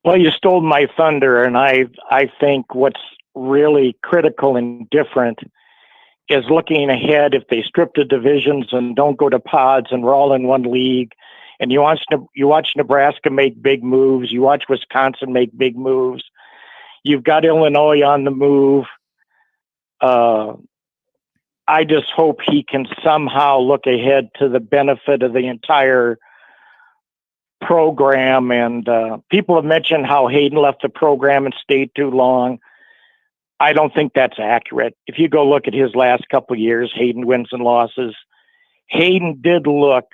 Well, you stole my thunder, and I think what's really critical and different is looking ahead. If they strip the divisions and don't go to pods and we're all in one league, and you watch Nebraska make big moves, you watch Wisconsin make big moves, you've got Illinois on the move. I just hope he can somehow look ahead to the benefit of the entire program. And people have mentioned how Hayden left the program and stayed too long. I don't think that's accurate. If you go look at his last couple of years, Hayden wins and losses. Hayden did look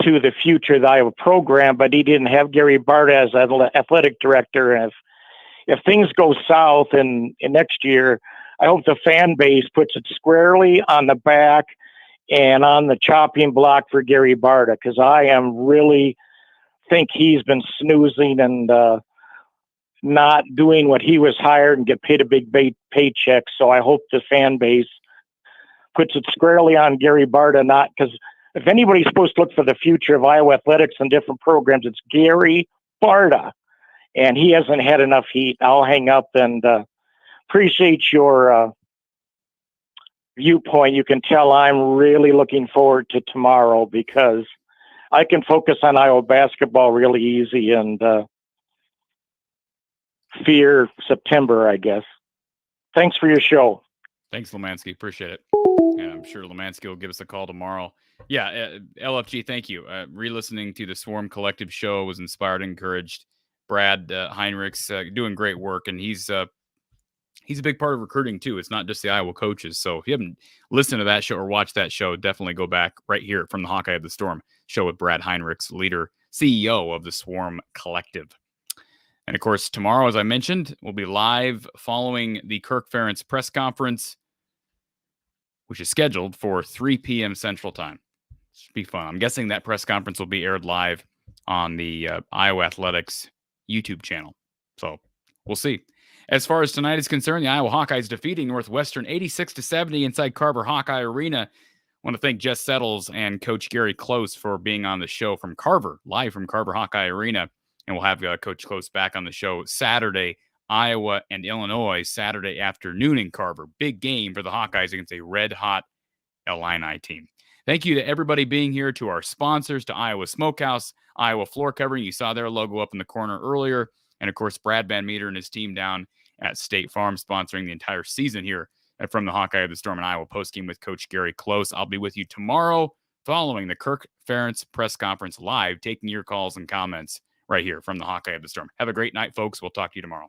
to the future of the Iowa program, but he didn't have Gary Barta as an athletic director. And if things go south in next year, I hope the fan base puts it squarely on the back and on the chopping block for Gary Barta, because I am really think he's been snoozing and not doing what he was hired and get paid a big paycheck. So I hope the fan base puts it squarely on Gary Barta, not because if anybody's supposed to look for the future of Iowa athletics and different programs, it's Gary Barta. and he hasn't had enough heat. I'll hang up and appreciate your viewpoint. You can tell I'm really looking forward to tomorrow because I can focus on Iowa basketball really easy and fear September, I guess. Thanks for your show. Thanks, Lemansky. Appreciate it. Yeah, I'm sure Lemansky will give us a call tomorrow. Yeah, LFG, thank you. Re-listening to the Swarm Collective show was inspired and encouraged. Brad Heinrichs doing great work, and he's a big part of recruiting too. It's not just the Iowa coaches. So if you haven't listened to that show or watched that show, definitely go back right here from the Hawkeye of the Storm show with Brad Heinrichs, leader, CEO of the Swarm Collective. And of course, tomorrow, as I mentioned, we'll be live following the Kirk Ferentz press conference, which is scheduled for 3 p.m. Central Time. Should be fun. I'm guessing that press conference will be aired live on the Iowa Athletics YouTube channel. So we'll see. As far as tonight is concerned, the Iowa Hawkeyes defeating Northwestern 86-70 inside Carver Hawkeye Arena. I want to thank Jess Settles and Coach Gary Close for being on the show from Carver, live from Carver Hawkeye Arena. And we'll have Coach Close back on the show Saturday, Iowa and Illinois, Saturday afternoon in Carver. Big game for the Hawkeyes against a red-hot Illini team. Thank you to everybody being here, to our sponsors, to Iowa Smokehouse, Iowa Floor Covering. You saw their logo up in the corner earlier. And, of course, Brad Van Meter and his team down at State Farm sponsoring the entire season here from the Hawkeye of the Storm and Iowa postgame with Coach Gary Close. I'll be with you tomorrow following the Kirk Ferentz press conference live, taking your calls and comments right here from the Hawkeye of the Storm. Have a great night, folks. We'll talk to you tomorrow.